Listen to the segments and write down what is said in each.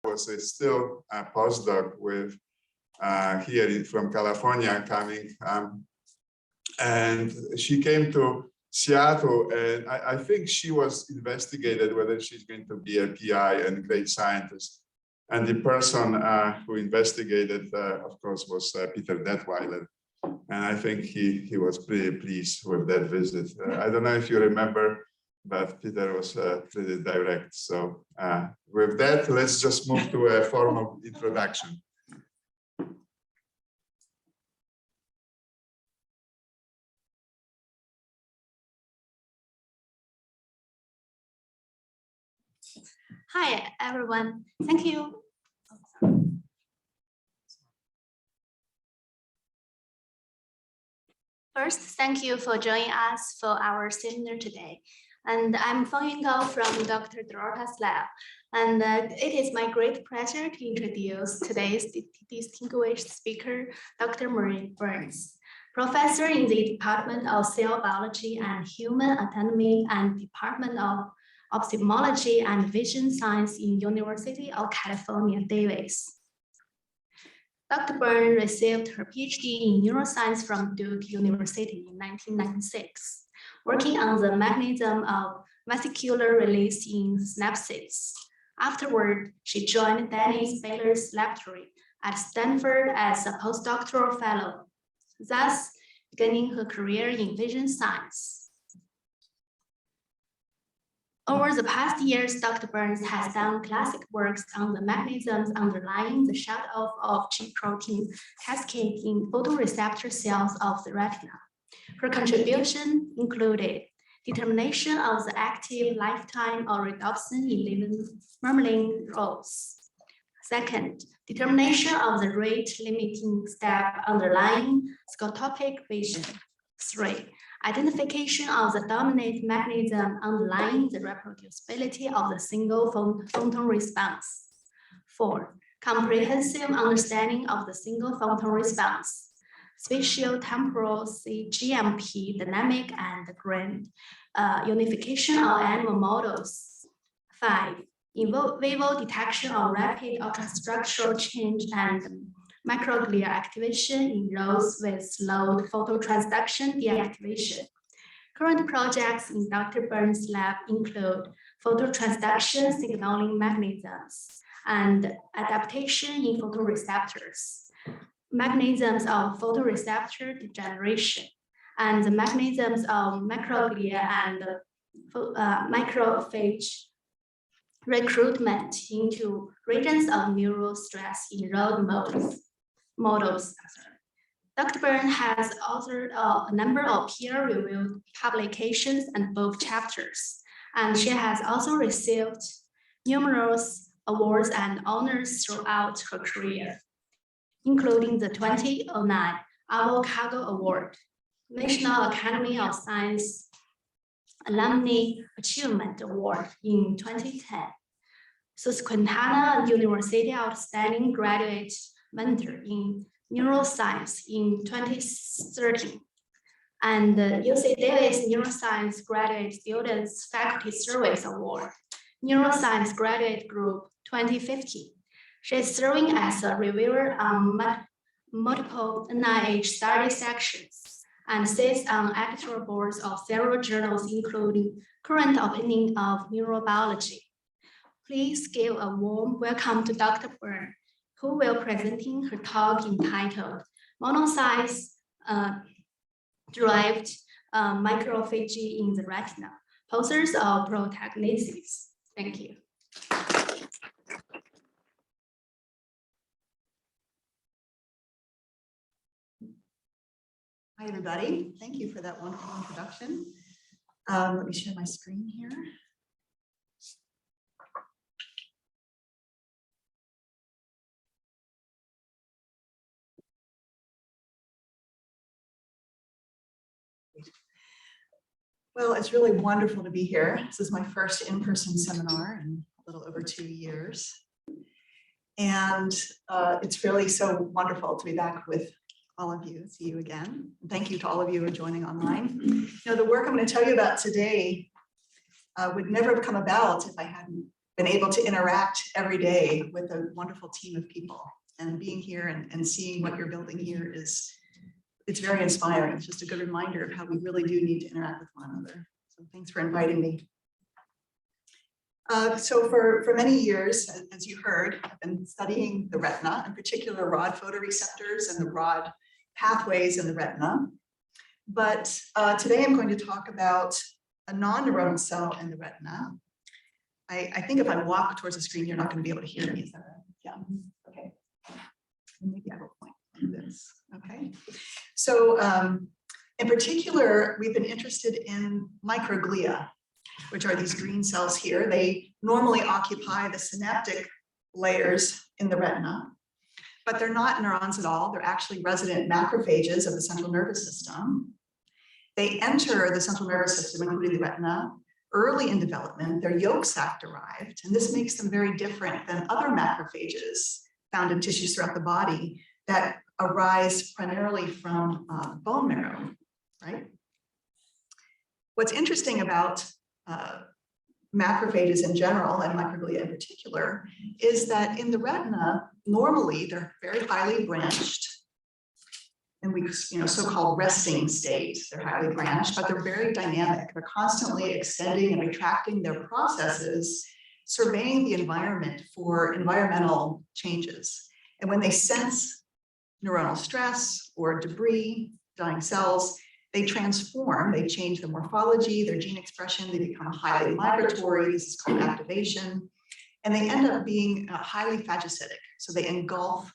was still a postdoc with here from California coming, and she came to Seattle, and I think she was investigated whether she's going to be a PI and great scientist. And the person who investigated, of course, was Peter Detweiler. And I think he was pretty pleased with that visit. I don't know if you remember, but Peter was pretty direct. So with that, let's just move to a formal introduction. Hi, everyone. Thank you. First, thank you for joining us for our seminar today. And I'm Feng Yungo from Dr. Dorotha's lab. And it is my great pleasure to introduce today's distinguished speaker, Dr. Maureen Burns, professor in the Department of Cell Biology and Human Anatomy and Department of Ophthalmology and Vision Science in University of California, Davis. Dr. Burns received her PhD in neuroscience from Duke University in 1996, working on the mechanism of vesicular release in synapses. Afterward, she joined Dennis Baylor's laboratory at Stanford as a postdoctoral fellow, thus beginning her career in vision science. Over the past years, Dr. Burns has done classic works on the mechanisms underlying the shut-off of G protein cascade in photoreceptor cells of the retina. Her contribution included determination of the active lifetime of rhodopsin in living mammalian roles. Second, determination of the rate-limiting step underlying scotopic vision. 3. Identification of the dominant mechanism underlying the reproducibility of the single photon response. 4. Comprehensive understanding of the single photon response. Spatiotemporal CGMP dynamic and grand unification of animal models. 5. In vivo detection of rapid ultrastructural change and microglia activation in rows with slowed phototransduction deactivation. Current projects in Dr. Burns' lab include phototransduction signaling mechanisms and adaptation in photoreceptors, mechanisms of photoreceptor degeneration, and the mechanisms of macroglia and macrophage recruitment into regions of neural stress in rodent models. Dr. Burns has authored a number of peer-reviewed publications and book chapters, and she has also received numerous awards and honors throughout her career, including the 2009 Avocado Award, National Academy of Science Alumni Achievement Award in 2010, Susquehanna University Outstanding Graduate Mentor in Neuroscience in 2013, and the UC Davis Neuroscience Graduate Students Faculty Service Award, Neuroscience Graduate Group 2015. She is serving as a reviewer on multiple NIH study sections and sits on editorial boards of several journals, including Current Opinion of Neurobiology. Please give a warm welcome to Dr. Burns, who will be presenting her talk entitled Monocyte-derived macrophages in the retina, poses of protagonists. Thank you. Hi, everybody. Thank you for that wonderful introduction. Let me share my screen here. Well, it's really wonderful to be here. This is my first in-person seminar in a little over 2 years. And it's really so wonderful to be back with all of you, see you again. Thank you to all of you who are joining online. You know, the work I'm going to tell you about today would never have come about if I hadn't been able to interact every day with a wonderful team of people. And being here and seeing what you're building here it's very inspiring. It's just a good reminder of how we really do need to interact with one another. So thanks for inviting me. So for many years, as you heard, I've been studying the retina, in particular rod photoreceptors and the rod pathways in the retina. But today I'm going to talk about a non-neuronal cell in the retina. I think if I walk towards the screen, you're not going to be able to hear me. Is that right? Yeah. Okay. Maybe I will point to this. Okay. So in particular, we've been interested in microglia, which are these green cells here. They normally occupy the synaptic layers in the retina, but they're not neurons at all. They're actually resident macrophages of the central nervous system. They enter the central nervous system, including the retina, early in development. They're yolk sac derived, and this makes them very different than other macrophages found in tissues throughout the body that arise primarily from bone marrow, right? What's interesting about macrophages in general and microglia in particular is that in the retina, normally they're very highly branched, and we, so-called resting state. They're highly branched, but they're very dynamic. They're constantly extending and retracting their processes, surveying the environment for environmental changes. And when they sense neuronal stress or debris, dying cells, they transform, they change the morphology, their gene expression, they become highly migratory, this is called activation, and they end up being highly phagocytic. So they engulf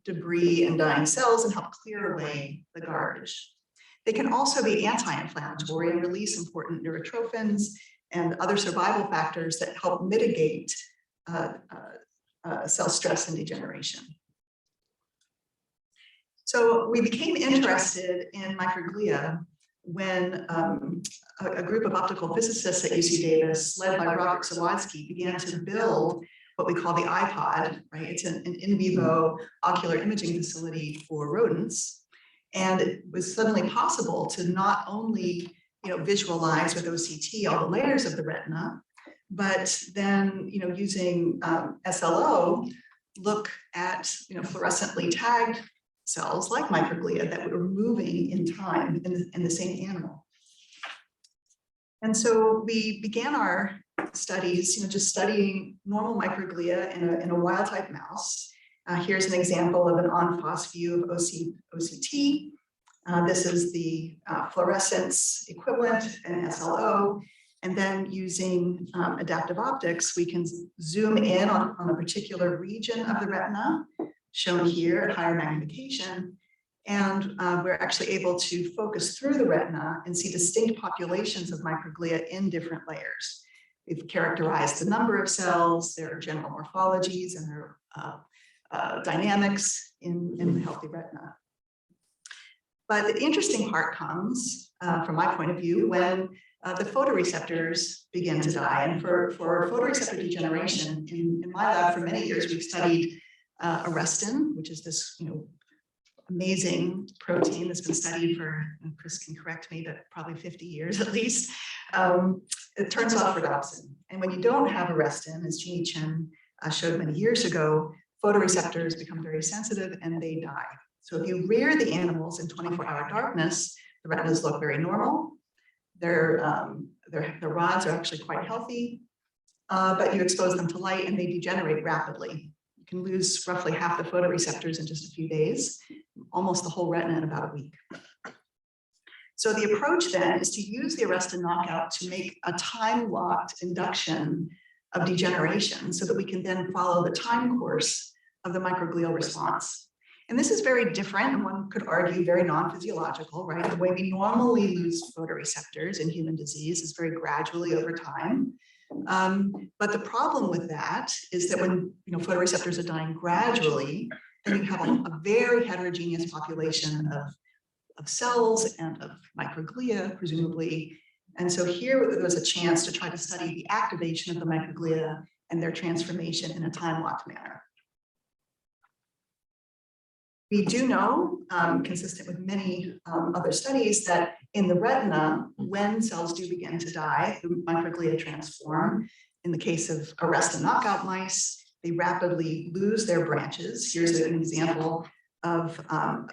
debris and dying cells and help clear away the garbage. They can also be anti-inflammatory and release important neurotrophins and other survival factors that help mitigate cell stress and degeneration. So we became interested in microglia when a group of optical physicists at UC Davis, led by Robert Sawadsky, began to build what we call the iPod, right? It's an in vivo ocular imaging facility for rodents. And it was suddenly possible to not only visualize with OCT all the layers of the retina, but then using SLO, look at fluorescently tagged cells like microglia that were moving in time in the same animal. And so we began our studies, just studying normal microglia in a wild type mouse. Here's an example of an on-phos view of OCT. This is the fluorescence equivalent in SLO. And then using adaptive optics, we can zoom in on a particular region of the retina, shown here at higher magnification. And we're actually able to focus through the retina and see distinct populations of microglia in different layers. We've characterized the number of cells, their general morphologies, and their dynamics in the healthy retina. But the interesting part comes, from my point of view, when the photoreceptors begin to die. And for photoreceptor degeneration, in my lab for many years, we've studied arrestin, which is this amazing protein that's been studied for, and Chris can correct me, but probably 50 years at least. It turns off rhodopsin. And when you don't have arrestin, as Jeannie Chen showed many years ago, photoreceptors become very sensitive and they die. So if you rear the animals in 24-hour darkness, the retinas look very normal. Their rods are actually quite healthy, but you expose them to light and they degenerate rapidly. You can lose roughly half the photoreceptors in just a few days, almost the whole retina in about a week. So the approach then is to use the arrestin knockout to make a time-locked induction of degeneration so that we can then follow the time course of the microglial response. And this is very different, and one could argue very non-physiological, right? The way we normally lose photoreceptors in human disease is very gradually over time. But the problem with that is that when photoreceptors are dying gradually, then you have a very heterogeneous population of cells and of microglia, presumably. And so here there was a chance to try to study the activation of the microglia and their transformation in a time-locked manner. We do know, consistent with many other studies, that in the retina, when cells do begin to die, the microglia transform, in the case of arrest and knockout mice, they rapidly lose their branches. Here's an example of a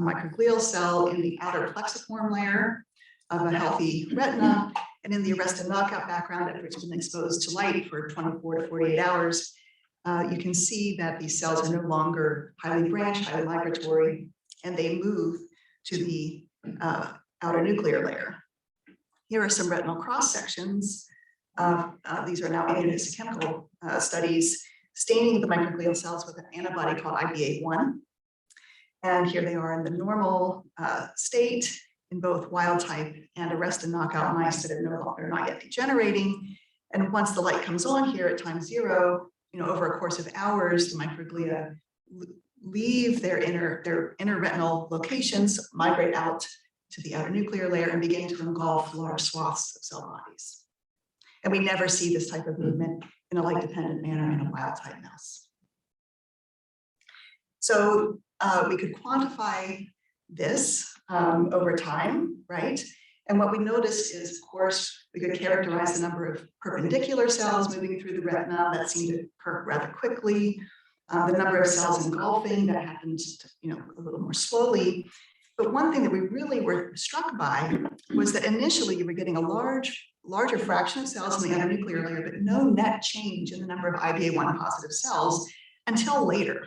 microglial cell in the outer plexiform layer of a healthy retina. And in the arrest and knockout background, after it's been exposed to light for 24 to 48 hours, you can see that these cells are no longer highly branched, highly migratory, and they move to the outer nuclear layer. Here are some retinal cross sections. These are now immunohistochemical studies staining the microglial cells with an antibody called IBA1. And here they are in the normal state in both wild type and arrest and knockout mice that are not yet degenerating. And once the light comes on here at time 0, over a course of hours, the microglia leave their inner retinal locations, migrate out to the outer nuclear layer, and begin to engulf large swaths of cell bodies. And we never see this type of movement in a light-dependent manner in a wild-type mouse. So we could quantify this over time, right? And what we noticed is, of course, we could characterize the number of perpendicular cells moving through the retina that seemed to occur rather quickly, the number of cells engulfing that happened, a little more slowly. But one thing that we really were struck by was that initially you were getting a larger fraction of cells in the nuclear layer, but no net change in the number of IBA1 positive cells until later.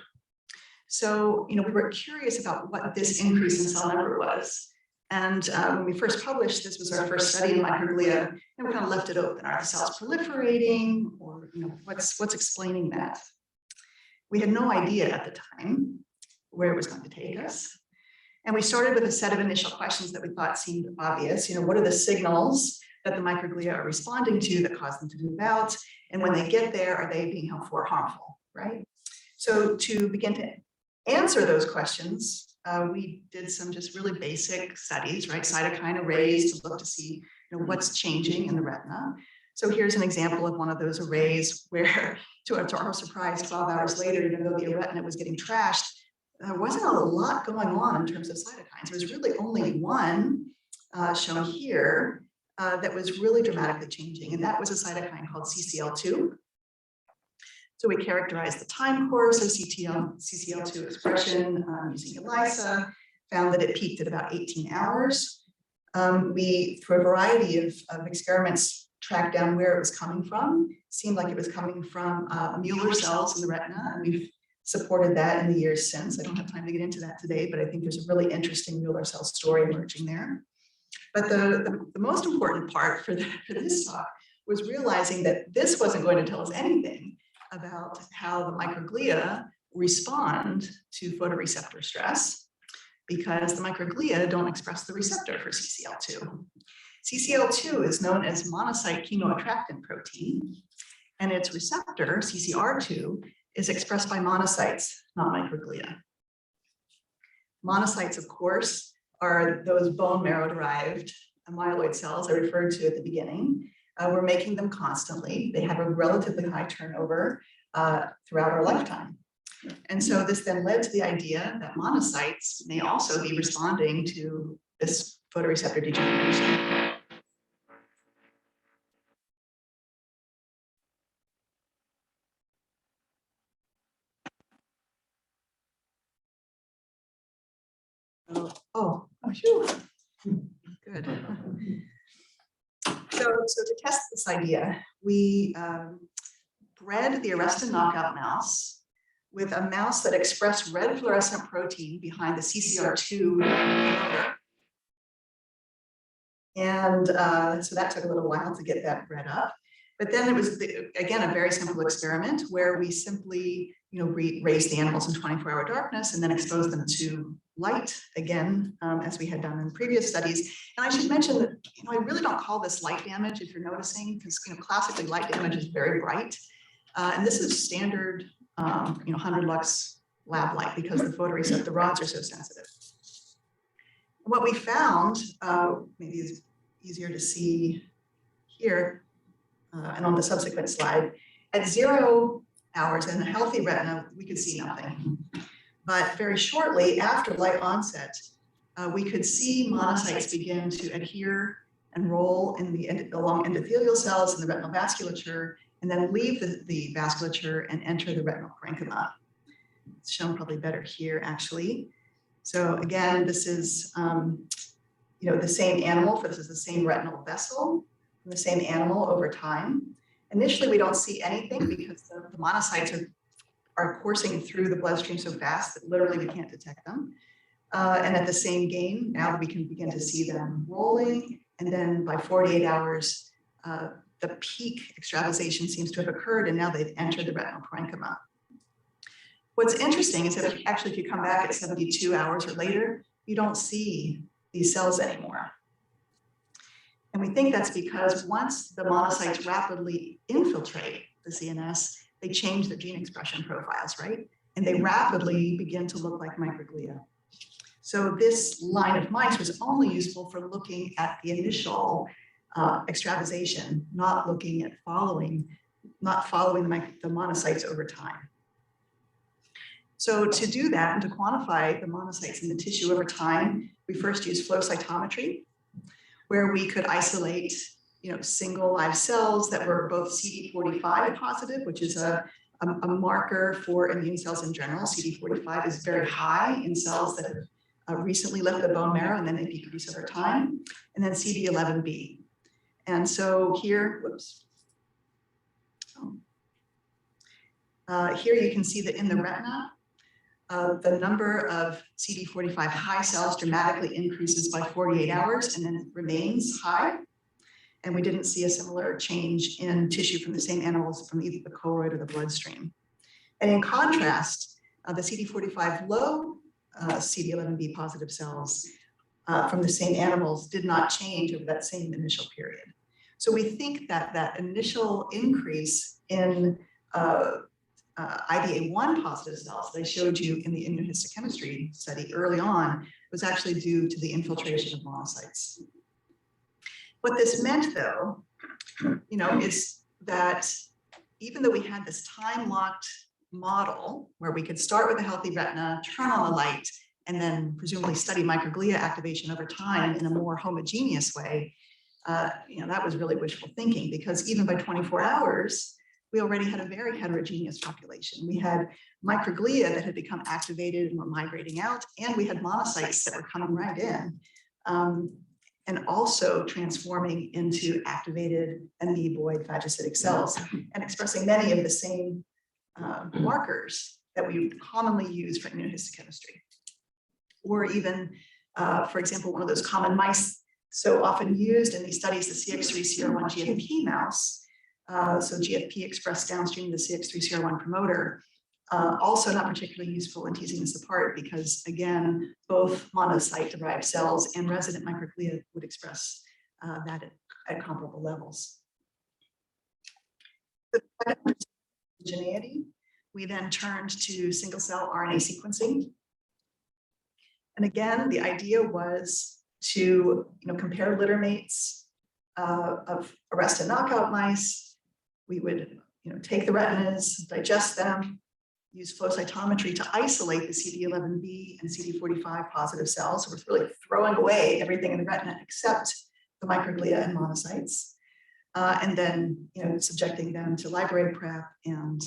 So, we were curious about what this increase in cell number was. And when we first published, this was our first study in microglia, and we kind of left it open. Are the cells proliferating, or what's explaining that? We had no idea at the time where it was going to take us. And we started with a set of initial questions that we thought seemed obvious. What are the signals that the microglia are responding to that cause them to move out? And when they get there, are they being helpful or harmful, right? So to begin to answer those questions, we did some just really basic studies, right? Cytokine arrays to look to see what's changing in the retina. So here's an example of one of those arrays where, to our surprise, 12 hours later, even though the retina was getting trashed, there wasn't a lot going on in terms of cytokines. There was really only one shown here that was really dramatically changing, and that was a cytokine called CCL2. So we characterized the time course of CCL2 expression using ELISA, found that it peaked at about 18 hours. We, through a variety of experiments, tracked down where it was coming from. It seemed like it was coming from Mueller cells in the retina, and we've supported that in the years since. I don't have time to get into that today, but I think there's a really interesting Mueller cell story emerging there. But the most important part for this talk was realizing that this wasn't going to tell us anything about how the microglia respond to photoreceptor stress, because the microglia don't express the receptor for CCL2. CCL2 is known as monocyte chemoattractant protein, and its receptor, CCR2, is expressed by monocytes, not microglia. Monocytes, of course, are those bone marrow-derived myeloid cells I referred to at the beginning. We're making them constantly. They have a relatively high turnover throughout our lifetime. And so this then led to the idea that monocytes may also be responding to this photoreceptor degeneration. Phew. Good. So to test this idea, we bred the arrest and knockout mouse with a mouse that expressed red fluorescent protein behind the CCR2 promoter. And so that took a little while to get that bred up. But then it was, again, a very simple experiment where we simply, raised the animals in 24-hour darkness and then exposed them to light again, as we had done in previous studies. And I should mention that, I really don't call this light damage, if you're noticing, because, classically light damage is very bright. And this is standard, 100 lux lab light, because the photoreceptor rods are so sensitive. What we found, maybe is easier to see here, and on the subsequent slide, at 0 hours in a healthy retina, we could see nothing. But very shortly after light onset, we could see monocytes begin to adhere and roll in along endothelial cells in the retinal vasculature and then leave the vasculature and enter the retinal parenchyma. It's shown probably better here, actually. So again, this is the same animal, this is the same retinal vessel, from the same animal over time. Initially, we don't see anything because the monocytes are coursing through the bloodstream so fast that literally we can't detect them. And at the same gain, now we can begin to see them rolling. And then by 48 hours, the peak extravasation seems to have occurred, and now they've entered the retinal parenchyma. What's interesting is that if you come back at 72 hours or later, you don't see these cells anymore. And we think that's because once the monocytes rapidly infiltrate the CNS, they change their gene expression profiles, right? And they rapidly begin to look like microglia. So this line of mice was only useful for looking at the initial extravasation, not looking at following the monocytes over time. So to do that and to quantify the monocytes in the tissue over time, we first used flow cytometry, where we could isolate single live cells that were both CD45 positive, which is a marker for immune cells in general. CD45 is very high in cells that have recently left the bone marrow and then they decrease over time, and then CD11B. And so here, here you can see that in the retina, the number of CD45 high cells dramatically increases by 48 hours and then remains high. And we didn't see a similar change in tissue from the same animals from either the choroid or the bloodstream. And in contrast, the CD45 low CD11B positive cells from the same animals did not change over that same initial period. So we think that that initial increase in IDA1 positive cells that I showed you in the immunohistochemistry study early on was actually due to the infiltration of monocytes. What this meant, though, is that even though we had this time-locked model where we could start with a healthy retina, turn on the light, and then presumably study microglia activation over time in a more homogeneous way, that was really wishful thinking, because even by 24 hours, we already had a very heterogeneous population. We had microglia that had become activated and were migrating out, and we had monocytes that were coming right in, and also transforming into activated amoeboid phagocytic cells and expressing many of the same markers that we commonly use for immunohistochemistry. Or even, for example, one of those common mice so often used in these studies, the CX3CR1 GFP mouse. So GFP expressed downstream of the CX3CR1 promoter, also not particularly useful in teasing this apart because, again, both monocyte-derived cells and resident microglia would express that at comparable levels. For homogeneity, we then turned to single-cell RNA sequencing. And again, the idea was to compare litter mates of arrest and knockout mice. We would take the retinas, digest them, use flow cytometry to isolate the CD11B and CD45 positive cells. So we're really throwing away everything in the retina except the microglia and monocytes. And then subjecting them to library prep and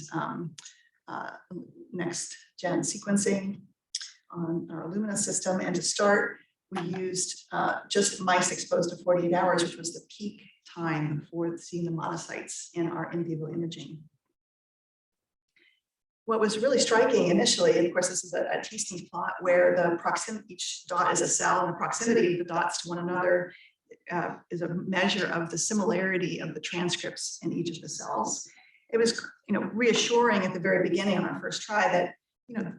next gen sequencing on our Illumina system. And to start, we used just mice exposed to 48 hours, which was the peak time for seeing the monocytes in our in vivo imaging. What was really striking initially, and of course this is a T-SNE plot where the proximity, each dot is a cell, and the proximity of the dots to one another is a measure of the similarity of the transcripts in each of the cells. It was reassuring at the very beginning on our first try that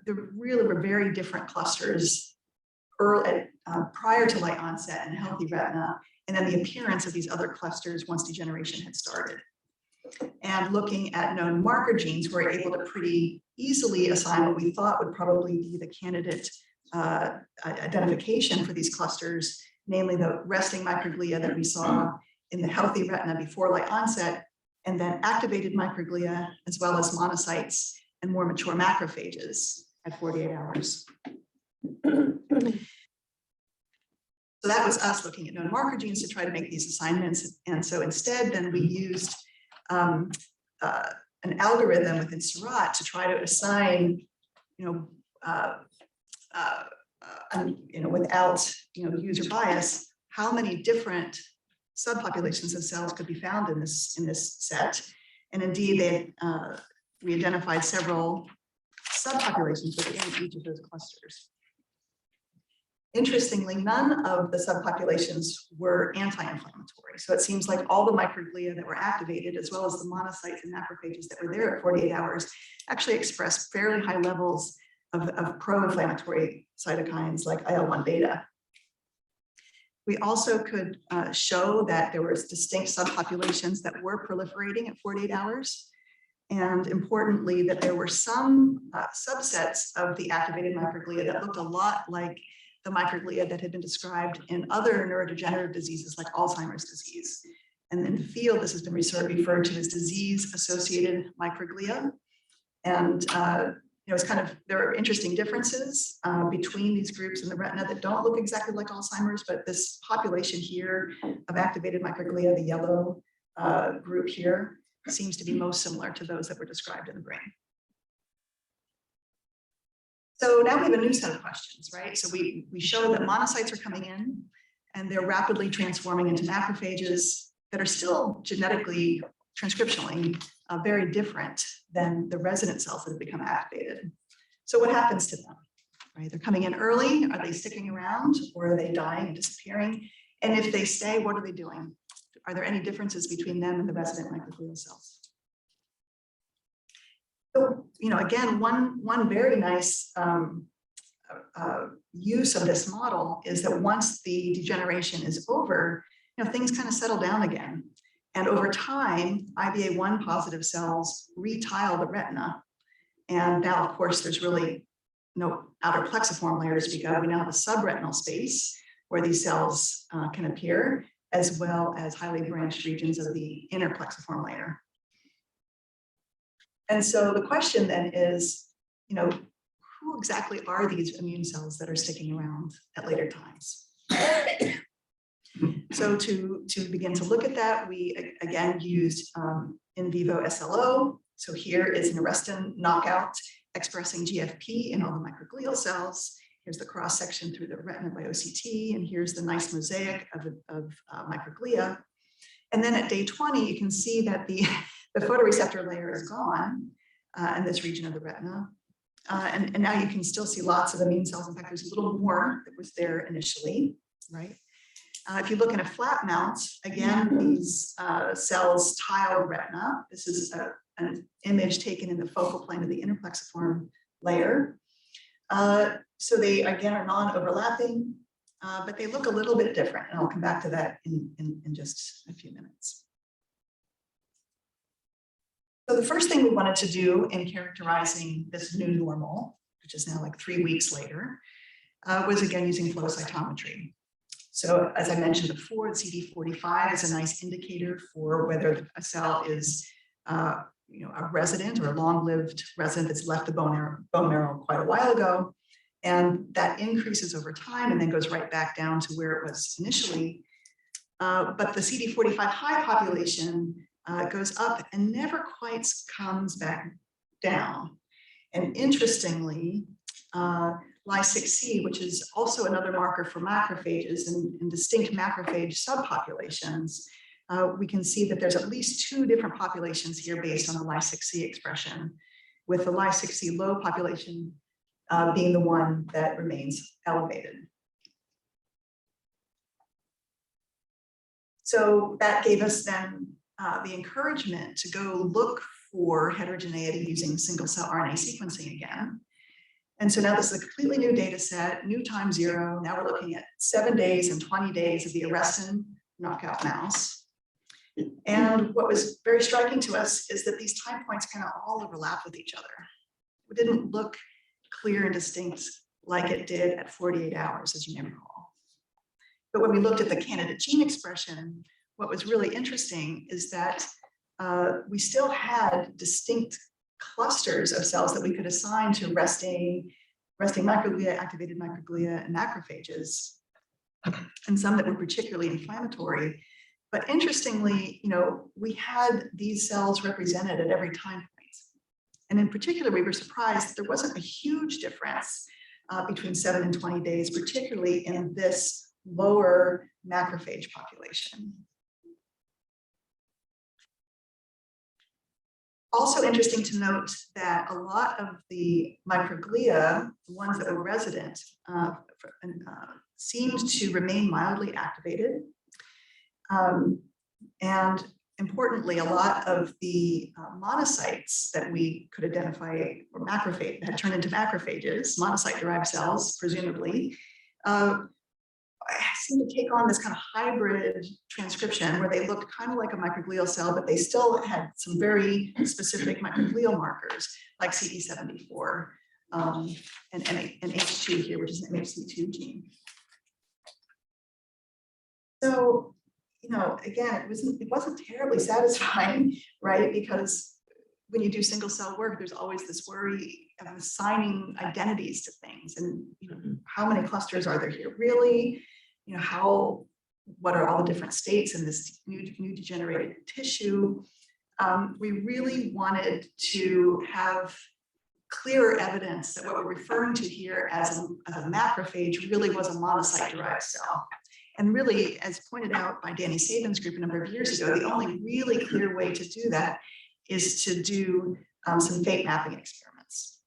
there really were very different clusters prior to light onset and healthy retina, and then the appearance of these other clusters once degeneration had started. And looking at known marker genes, we're able to pretty easily assign what we thought would probably be the candidate identification for these clusters, namely the resting microglia that we saw in the healthy retina before light onset, and then activated microglia, as well as monocytes and more mature macrophages at 48 hours. So that was us looking at known marker genes to try to make these assignments. And so instead, then we used an algorithm within Seurat to try to assign, without user bias, how many different subpopulations of cells could be found in this set. And indeed, we identified several subpopulations within each of those clusters. Interestingly, none of the subpopulations were anti-inflammatory. So it seems like all the microglia that were activated, as well as the monocytes and macrophages that were there at 48 hours, actually expressed fairly high levels of pro-inflammatory cytokines like IL-1 beta. We also could show that there were distinct subpopulations that were proliferating at 48 hours. And importantly, that there were some subsets of the activated microglia that looked a lot like the microglia that had been described in other neurodegenerative diseases like Alzheimer's disease. And in the field, this has been referred to as disease-associated microglia. And it's there are interesting differences between these groups in the retina that don't look exactly like Alzheimer's, but this population here of activated microglia, the yellow group here, seems to be most similar to those that were described in the brain. So now we have a new set of questions, right? So we show that monocytes are coming in and they're rapidly transforming into macrophages that are still genetically, transcriptionally, very different than the resident cells that have become activated. So what happens to them, right? They're coming in early. Are they sticking around, or are they dying and disappearing? And if they stay, what are they doing? Are there any differences between them and the resident microglial cells? So, again, one very nice use of this model is that once the degeneration is over, things kind of settle down again. And over time, IBA1 positive cells retile the retina. And now, of course, there's really no outer plexiform layer to speak of. We now have a subretinal space where these cells can appear, as well as highly branched regions of the inner plexiform layer. And so the question then is, who exactly are these immune cells that are sticking around at later times? So to begin to look at that, we again used in vivo SLO. So here is an arrestin knockout expressing GFP in all the microglial cells. Here's the cross section through the retina by OCT, and here's the nice mosaic of microglia. And then at day 20, you can see that the photoreceptor layer is gone in this region of the retina. And now you can still see lots of immune cells. In fact, there's a little more that was there initially, right? If you look in a flat mount, again, these cells tile retina. This is an image taken in the focal plane of the inner plexiform layer. So they, again, are non-overlapping, but they look a little bit different. And I'll come back to that in just a few minutes. So the first thing we wanted to do in characterizing this new normal, which is now like 3 weeks later, was again using flow cytometry. So as I mentioned before, CD45 is a nice indicator for whether a cell is a resident or a long-lived resident that's left the bone marrow quite a while ago. And that increases over time and then goes right back down to where it was initially. But the CD45 high population goes up and never quite comes back down. And interestingly, Ly6C, which is also another marker for macrophages and distinct macrophage subpopulations, we can see that there's at least 2 different populations here based on the Ly6C expression, with the Ly6C low population being the one that remains elevated. So that gave us then the encouragement to go look for heterogeneity using single cell RNA sequencing again. And so now this is a completely new data set, new time zero. Now we're looking at 7 days and 20 days of the arrestin knockout mouse. And what was very striking to us is that these time points kind of all overlap with each other. It didn't look clear and distinct like it did at 48 hours, as you may recall. But when we looked at the candidate gene expression, what was really interesting is that we still had distinct clusters of cells that we could assign to resting microglia, activated microglia, and macrophages, and some that were particularly inflammatory. But interestingly, we had these cells represented at every time point. And in particular, we were surprised that there wasn't a huge difference between 7 and 20 days, particularly in this lower macrophage population. Also interesting to note that a lot of the microglia, the ones that were resident, seemed to remain mildly activated. And importantly, a lot of the monocytes that we could identify, or macrophage, had turned into macrophages, monocyte-derived cells, presumably, seem to take on this kind of hybrid transcription where they looked kind of like a microglial cell, but they still had some very specific microglial markers like CD74 and H2 here, which is an MHC2 gene. So, again, it wasn't terribly satisfying, right? Because when you do single cell work, there's always this worry of assigning identities to things, and how many clusters are there here really? What are all the different states in this new degenerated tissue? We really wanted to have clearer evidence that what we're referring to here as a macrophage really was a monocyte-derived cell. And really, as pointed out by Danny Sabin's group a number of years ago, the only really clear way to do that is to do some fate mapping experiments.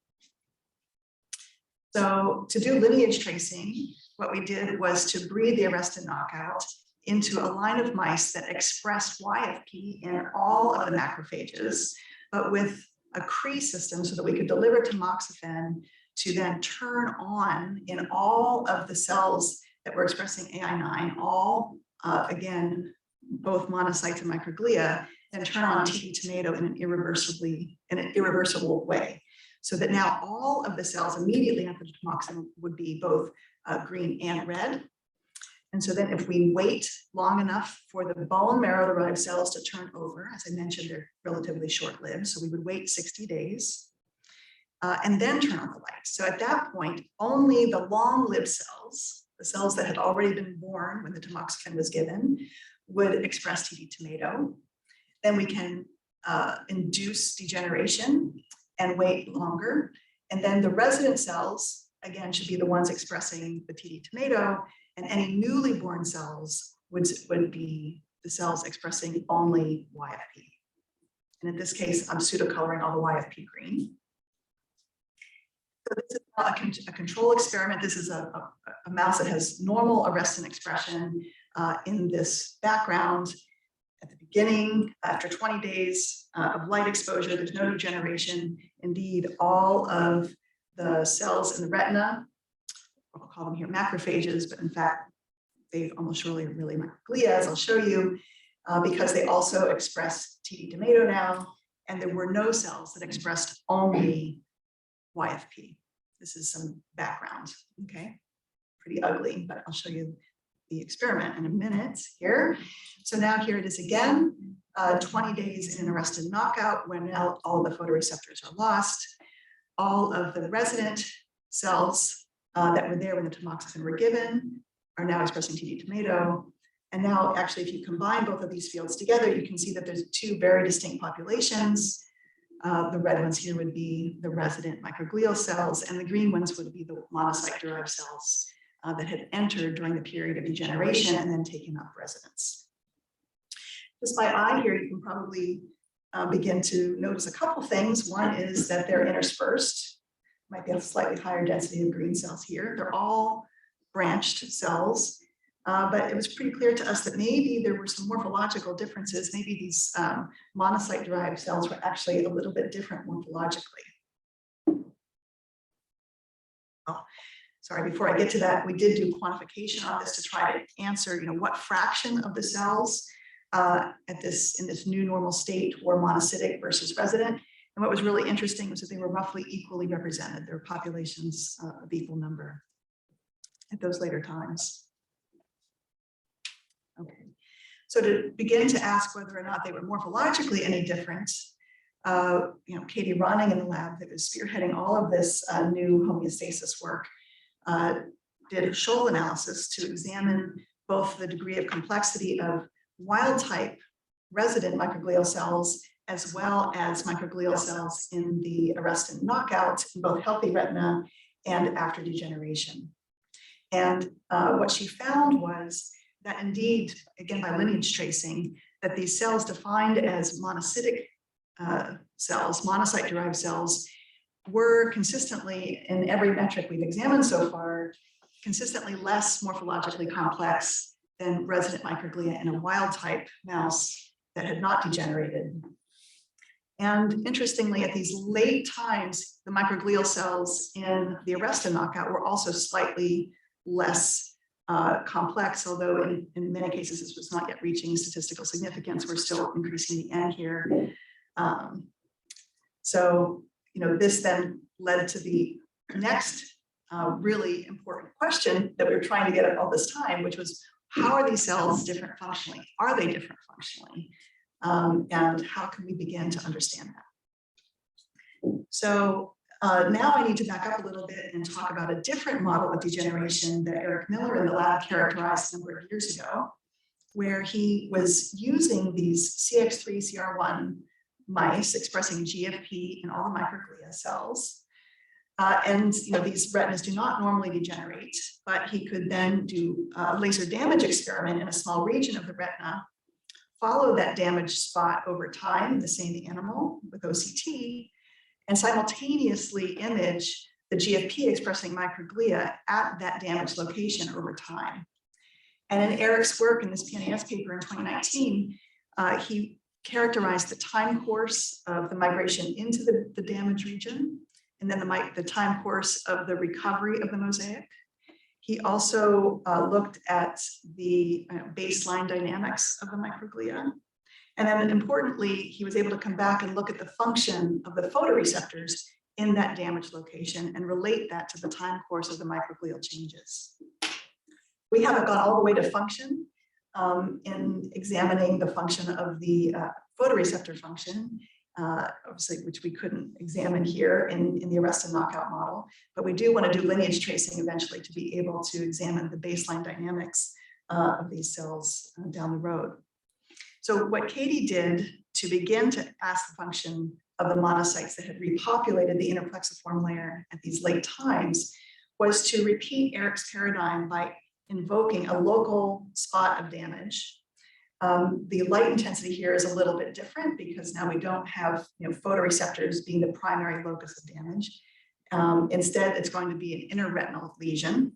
So to do lineage tracing, what we did was to breed the arrestin knockout into a line of mice that expressed YFP in all of the macrophages, but with a Cree system so that we could deliver tamoxifen to then turn on in all of the cells that were expressing AI9, all, again, both monocytes and microglia, then turn on TD tomato in an irreversible way. So that now all of the cells immediately after the tamoxifen would be both green and red. And so then if we wait long enough for the bone marrow-derived cells to turn over, as I mentioned, they're relatively short-lived, so we would wait 60 days and then turn on the light. So at that point, only the long-lived cells, the cells that had already been born when the tamoxifen was given, would express TD tomato. Then we can induce degeneration and wait longer. And then the resident cells, again, should be the ones expressing the TD tomato, and any newly born cells would be the cells expressing only YFP. And in this case, I'm pseudocoloring all the YFP green. So this is not a control experiment. This is a mouse that has normal arrestin expression in this background. At the beginning, after 20 days of light exposure, there's no degeneration. Indeed, all of the cells in the retina, I'll call them here macrophages, but in fact, they almost surely are really macroglia, as I'll show you, because they also express TD tomato now, and there were no cells that expressed only YFP. This is some background, okay? Pretty ugly, but I'll show you the experiment in a minute here. So now here it is again, 20 days in an arrestin knockout when now all of the photoreceptors are lost. All of the resident cells that were there when the tamoxifen were given are now expressing TD tomato. And now actually, if you combine both of these fields together, you can see that there's two very distinct populations. The red ones here would be the resident microglial cells, and the green ones would be the monocyte-derived cells that had entered during the period of degeneration and then taken up residence. Just by eye here, you can probably begin to notice a couple things. One is that they're interspersed. Might be a slightly higher density of green cells here. They're all branched cells, but it was pretty clear to us that maybe there were some morphological differences. Maybe these monocyte-derived cells were actually a little bit different morphologically. Oh, sorry, before I get to that, we did do quantification on this to try to answer, what fraction of the cells in this new normal state were monocytic versus resident. And what was really interesting was that they were roughly equally represented. There were populations of equal number at those later times. Okay, so to begin to ask whether or not they were morphologically any different, Katie Ronning in the lab that was spearheading all of this new homeostasis work did a Scholl analysis to examine both the degree of complexity of wild type resident microglial cells, as well as microglial cells in the arrestin knockout in both healthy retina and after degeneration. And what she found was that indeed, again, by lineage tracing, that these cells defined as monocytic cells, monocyte-derived cells, were consistently, in every metric we've examined so far, consistently less morphologically complex than resident microglia in a wild type mouse that had not degenerated. And interestingly, at these late times, the microglial cells in the arrestin knockout were also slightly less complex, although in many cases this was not yet reaching statistical significance. We're still increasing the N here. So, this then led to the next really important question that we were trying to get at all this time, which was, how are these cells different functionally? Are they different functionally? And how can we begin to understand that? So now I need to back up a little bit and talk about a different model of degeneration that Eric Miller in the lab characterized a number of years ago, where he was using these CX3CR1 mice expressing GFP in all the microglia cells. And these retinas do not normally degenerate, but he could then do a laser damage experiment in a small region of the retina, follow that damaged spot over time in the same animal with OCT, and simultaneously image the GFP expressing microglia at that damaged location over time. And in Eric's work in this PNAS paper in 2019, he characterized the time course of the migration into the damaged region, and then the time course of the recovery of the mosaic. He also looked at the baseline dynamics of the microglia. And then importantly, he was able to come back and look at the function of the photoreceptors in that damaged location and relate that to the time course of the microglial changes. We haven't gone all the way to function in examining the function of the photoreceptor function, obviously, which we couldn't examine here in the arrestin knockout model, but we do want to do lineage tracing eventually to be able to examine the baseline dynamics of these cells down the road. So what Katie did to begin to ask the function of the monocytes that had repopulated the interplexiform layer at these late times was to repeat Eric's paradigm by invoking a local spot of damage. The light intensity here is a little bit different because now we don't have photoreceptors being the primary locus of damage. Instead, it's going to be an interretinal lesion.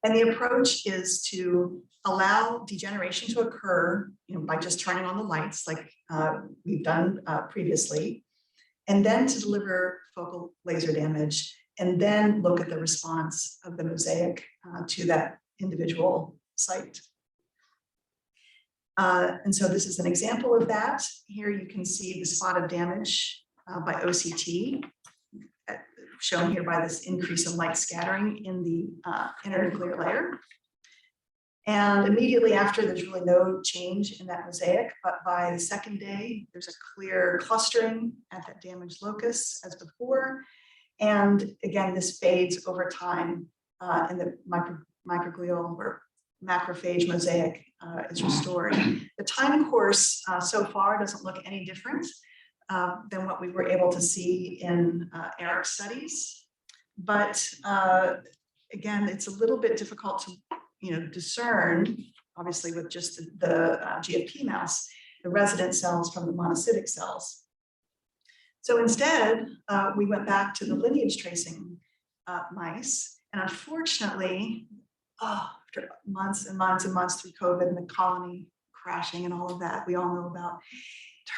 And the approach is to allow degeneration to occur by just turning on the lights like we've done previously, and then to deliver focal laser damage, and then look at the response of the mosaic to that individual site. And so this is an example of that. Here you can see the spot of damage by OCT, shown here by this increase in light scattering in the internuclear layer. And immediately after, there's really no change in that mosaic, but by the second day, there's a clear clustering at that damaged locus as before. And again, this fades over time and the microglial or macrophage mosaic is restored. The time course so far doesn't look any different than what we were able to see in Eric's studies. But again, it's a little bit difficult to discern, obviously with just the GFP mouse, the resident cells from the monocytic cells. So instead, we went back to the lineage tracing mice. And unfortunately, after months and months and months through COVID and the colony crashing and all of that we all know about,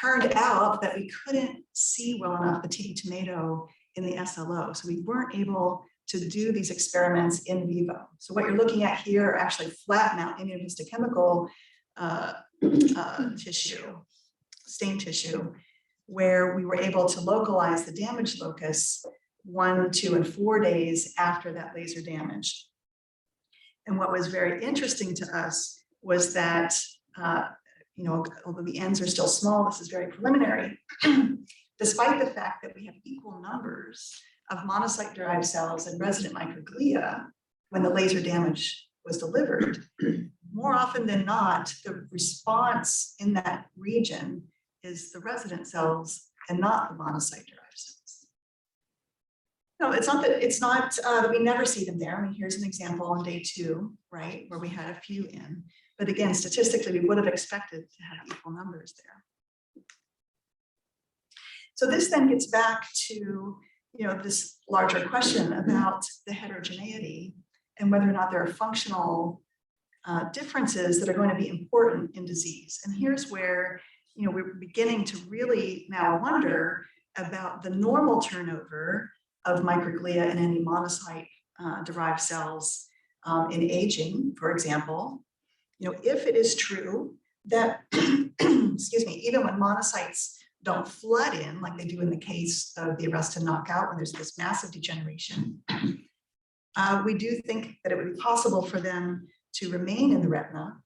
turned out that we couldn't see well enough the TD tomato in the SLO. So we weren't able to do these experiments in vivo. So what you're looking at here are actually flat mount immunohistochemical tissue, stained tissue, where we were able to localize the damaged locus 1, 2, and 4 days after that laser damage. And what was very interesting to us was that, although the N's are still small, this is very preliminary, despite the fact that we have equal numbers of monocyte-derived cells and resident microglia when the laser damage was delivered, more often than not, the response in that region is the resident cells and not the monocyte-derived cells. No, it's not that we never see them there. I mean, here's an example on day 2, right, where we had a few in. But again, statistically, we would have expected to have equal numbers there. So this then gets back to, this larger question about the heterogeneity and whether or not there are functional differences that are going to be important in disease. And here's where, we're beginning to really now wonder about the normal turnover of microglia and any monocyte-derived cells in aging, for example. If it is true that, excuse me, even when monocytes don't flood in like they do in the case of the arrestin knockout when there's this massive degeneration, we do think that it would be possible for them to remain in the retina,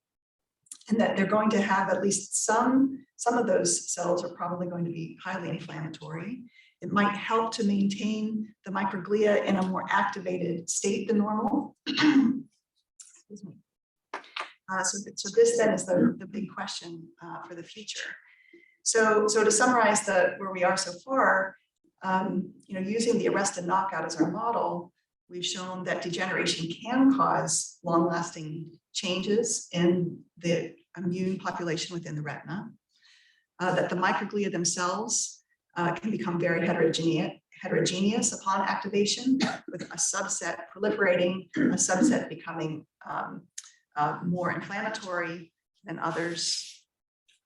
and that they're going to have at least some of those cells are probably going to be highly inflammatory. It might help to maintain the microglia in a more activated state than normal. Excuse me. So this then is the big question for the future. So to summarize where we are so far, using the arrestin knockout as our model, we've shown that degeneration can cause long-lasting changes in the immune population within the retina, that the microglia themselves can become very heterogeneous upon activation, with a subset proliferating, a subset becoming more inflammatory than others,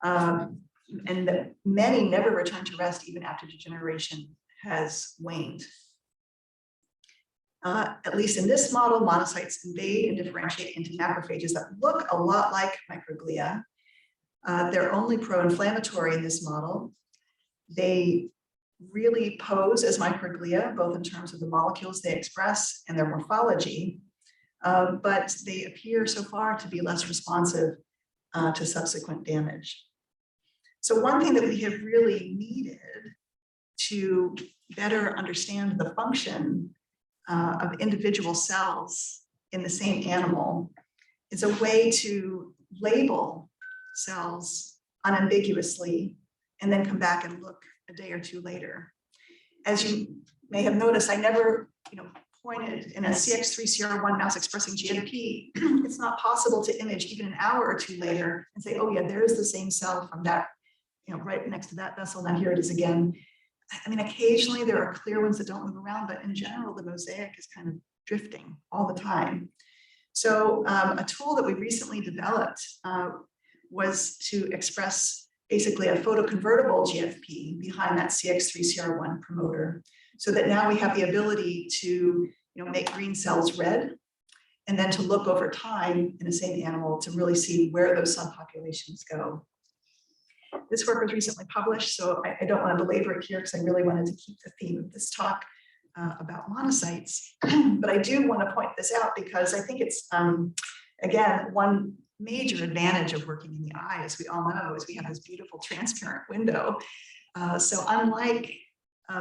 and that many never return to rest even after degeneration has waned. At least in this model, monocytes invade and differentiate into macrophages that look a lot like microglia. They're only pro-inflammatory in this model. They really pose as microglia, both in terms of the molecules they express and their morphology, but they appear so far to be less responsive to subsequent damage. So one thing that we have really needed to better understand the function of individual cells in the same animal is a way to label cells unambiguously and then come back and look a day or two later. As you may have noticed, I never pointed in a CX3CR1 mouse expressing GFP. It's not possible to image even an hour or two later and say, oh yeah, there's the same cell from that, right next to that vessel, now here it is again. I mean, occasionally there are clear ones that don't move around, but in general, the mosaic is kind of drifting all the time. So a tool that we recently developed was to express basically a photoconvertible GFP behind that CX3CR1 promoter, so that now we have the ability to make green cells red, and then to look over time in the same animal to really see where those subpopulations go. This work was recently published, so I don't want to belabor it here because I really wanted to keep the theme of this talk about monocytes. But I do want to point this out because I think it's, again, one major advantage of working in the eye, as we all know, is we have this beautiful transparent window. So unlike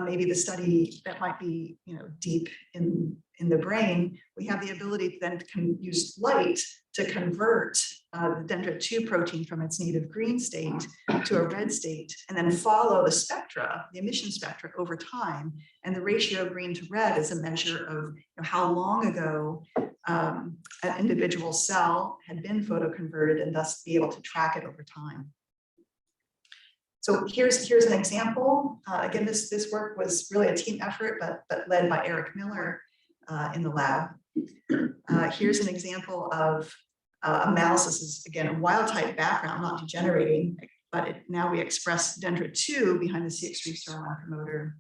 maybe the study that might be deep in the brain, we have the ability to then use light to convert the dendrit-2 protein from its native green state to a red state, and then follow the spectra, the emission spectra over time. And the ratio of green to red is a measure of how long ago an individual cell had been photoconverted, and thus be able to track it over time. So here's an example. Again, this work was really a team effort, but led by Eric Miller in the lab. Here's an example of a mouse. This is, again, a wild type background, not degenerating, but now we express dendrit-2 behind the CX3CR1 promoter.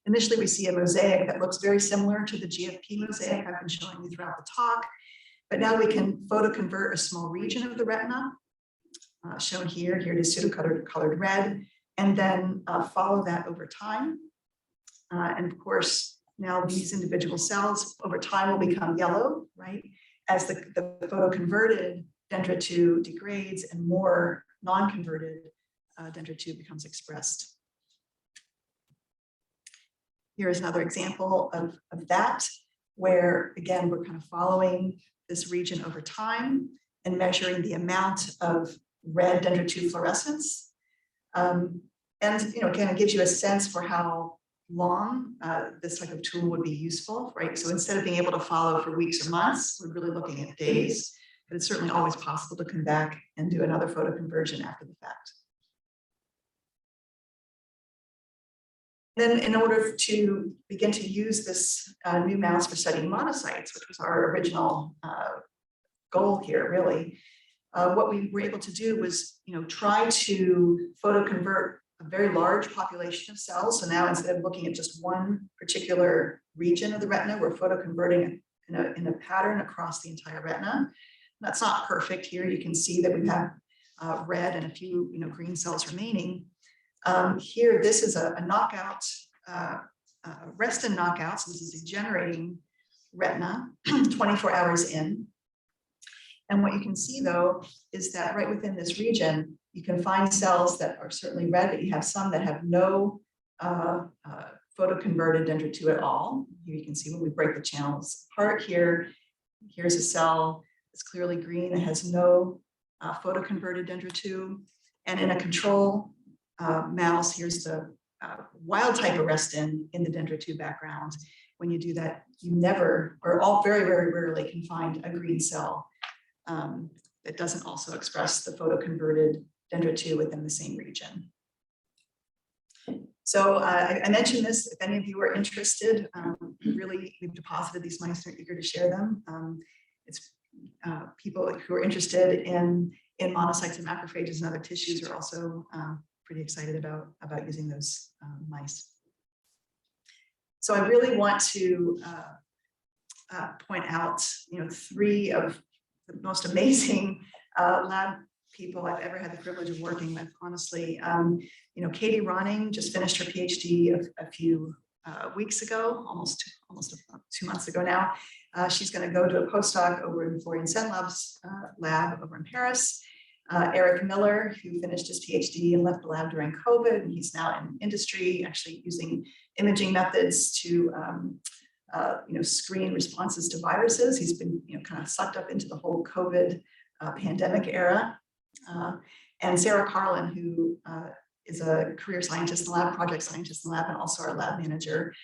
Initially, we see a mosaic that looks very similar to the GFP mosaic I've been showing you throughout the talk, but now we can photoconvert a small region of the retina, shown here. Here it is pseudocolored red, and then follow that over time. And of course, now these individual cells over time will become yellow, right? As the photoconverted dendrit-2 degrades and more non-converted dendrit-2 becomes expressed. Here is another example of that, where again, we're kind of following this region over time. and measuring the amount of red dendritic fluorescence. And again, it gives you a sense for how long this type of tool would be useful, right? So instead of being able to follow for weeks or months, we're really looking at days, but it's certainly always possible to come back and do another photo conversion after the fact. Then in order to begin to use this new mouse for studying monocytes, which was our original goal here, really, what we were able to do was, try to photoconvert a very large population of cells. So now instead of looking at just one particular region of the retina, we're photoconverting in a pattern across the entire retina. That's not perfect here. You can see that we have red and a few green cells remaining. Here, this is a knockout, restin knockout. So this is a generating retina 24 hours in. And what you can see, though, is that right within this region, you can find cells that are certainly red, but you have some that have no photoconverted dendritic at all. Here you can see when we break the channels apart here, here's a cell that's clearly green. It has no photoconverted dendritic. And in a control mouse, here's the wild type arrestin in the dendritic background. When you do that, you never, or all very, very rarely can find a green cell that doesn't also express the photoconverted dendritic within the same region. So I mentioned this, if any of you are interested, we've deposited these mice and are eager to share them. It's people who are interested in monocytes and macrophages and other tissues are also pretty excited about using those mice. So I really want to point out, three of the most amazing lab people I've ever had the privilege of working with, honestly. Katie Ronning just finished her PhD a few weeks ago, almost 2 months ago now. She's going to go to a postdoc over in Florian Senlab's lab over in Paris. Eric Miller, who finished his PhD and left the lab during COVID, and he's now in industry, actually using imaging methods to screen responses to viruses. He's been kind of sucked up into the whole COVID pandemic era. And Sarah Carlin, who is a career scientist in the lab, project scientist in the lab, and also our lab manager.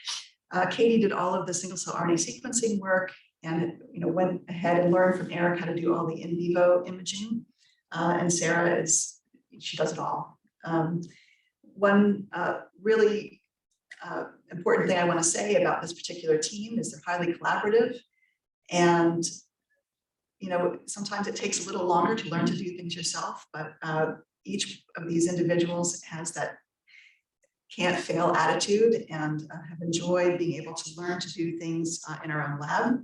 Katie did all of the single cell RNA sequencing work and went ahead and learned from Eric how to do all the in vivo imaging. And Sarah she does it all. One really important thing I want to say about this particular team is they're highly collaborative, and sometimes it takes a little longer to learn to do things yourself, but each of these individuals has that can't fail attitude and have enjoyed being able to learn to do things in our own lab,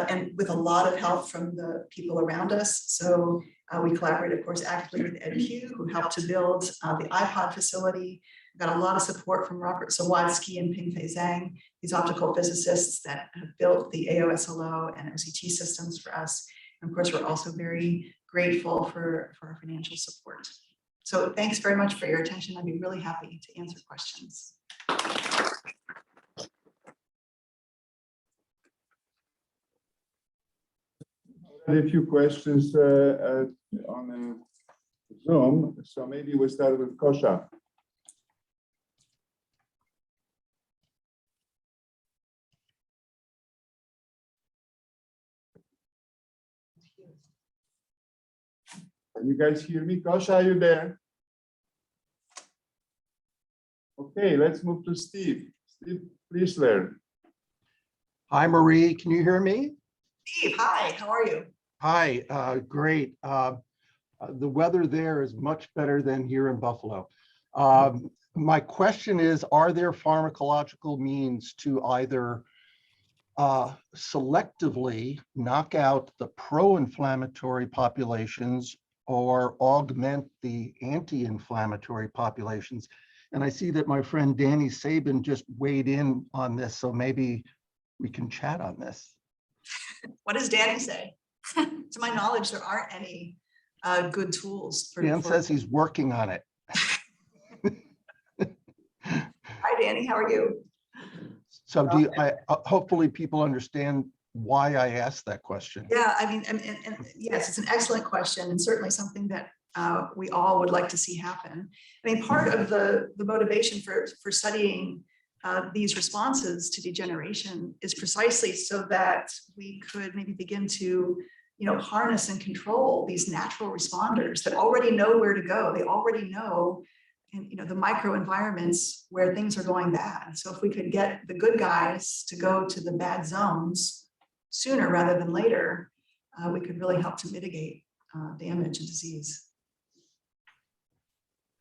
and with a lot of help from the people around us. So we collaborate, of course, actively with EdQ, who helped to build the iPod facility. Got a lot of support from Robert Sawadsky and Pingfei Zhang, these optical physicists that have built the AOSLO and OCT systems for us. And of course, we're also very grateful for our financial support. So thanks very much for your attention. I'd be really happy to answer questions. I had a few questions on Zoom, so maybe we'll start with Kosha. Can you guys hear me? Kosha, are you there? Okay, let's move to Steve. Steve Friesler. Hi, Marie. Can you hear me? Steve, hi, how are you? Hi, great. The weather there is much better than here in Buffalo. My question is, are there pharmacological means to either selectively knock out the pro-inflammatory populations or augment the anti-inflammatory populations? And I see that my friend Danny Sabin just weighed in on this, so maybe we can chat on this. What does Danny say? To my knowledge, there aren't any good tools. Dan says he's working on it. Hi, Danny, how are you? So hopefully people understand why I asked that question. Yeah, I mean, and yes, it's an excellent question and certainly something that we all would like to see happen. I mean, part of the motivation for studying these responses to degeneration is precisely so that we could maybe begin to, harness and control these natural responders that already know where to go. They already know, the microenvironments where things are going bad. So if we could get the good guys to go to the bad zones sooner rather than later, we could really help to mitigate damage and disease.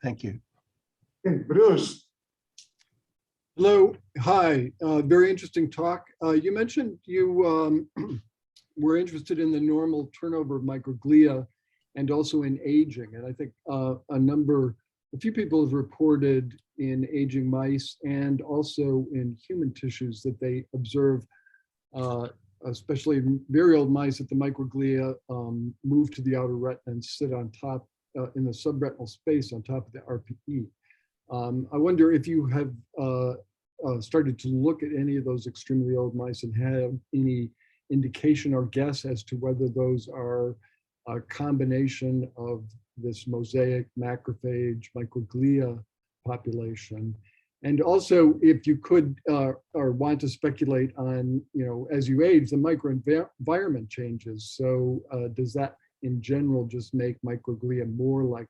Thank you. Okay, Bruce. Hello, hi, very interesting talk. You mentioned you were interested in the normal turnover of microglia and also in aging. And I think a few people have reported in aging mice and also in human tissues that they observe, especially in very old mice, that the microglia move to the outer retina and sit on top in the subretinal space on top of the RPE. I wonder if you have started to look at any of those extremely old mice and have any indication or guess as to whether those are a combination of this mosaic macrophage microglia population. And also, if you could or want to speculate on, as you age, the microenvironment changes. So does that in general just make microglia more like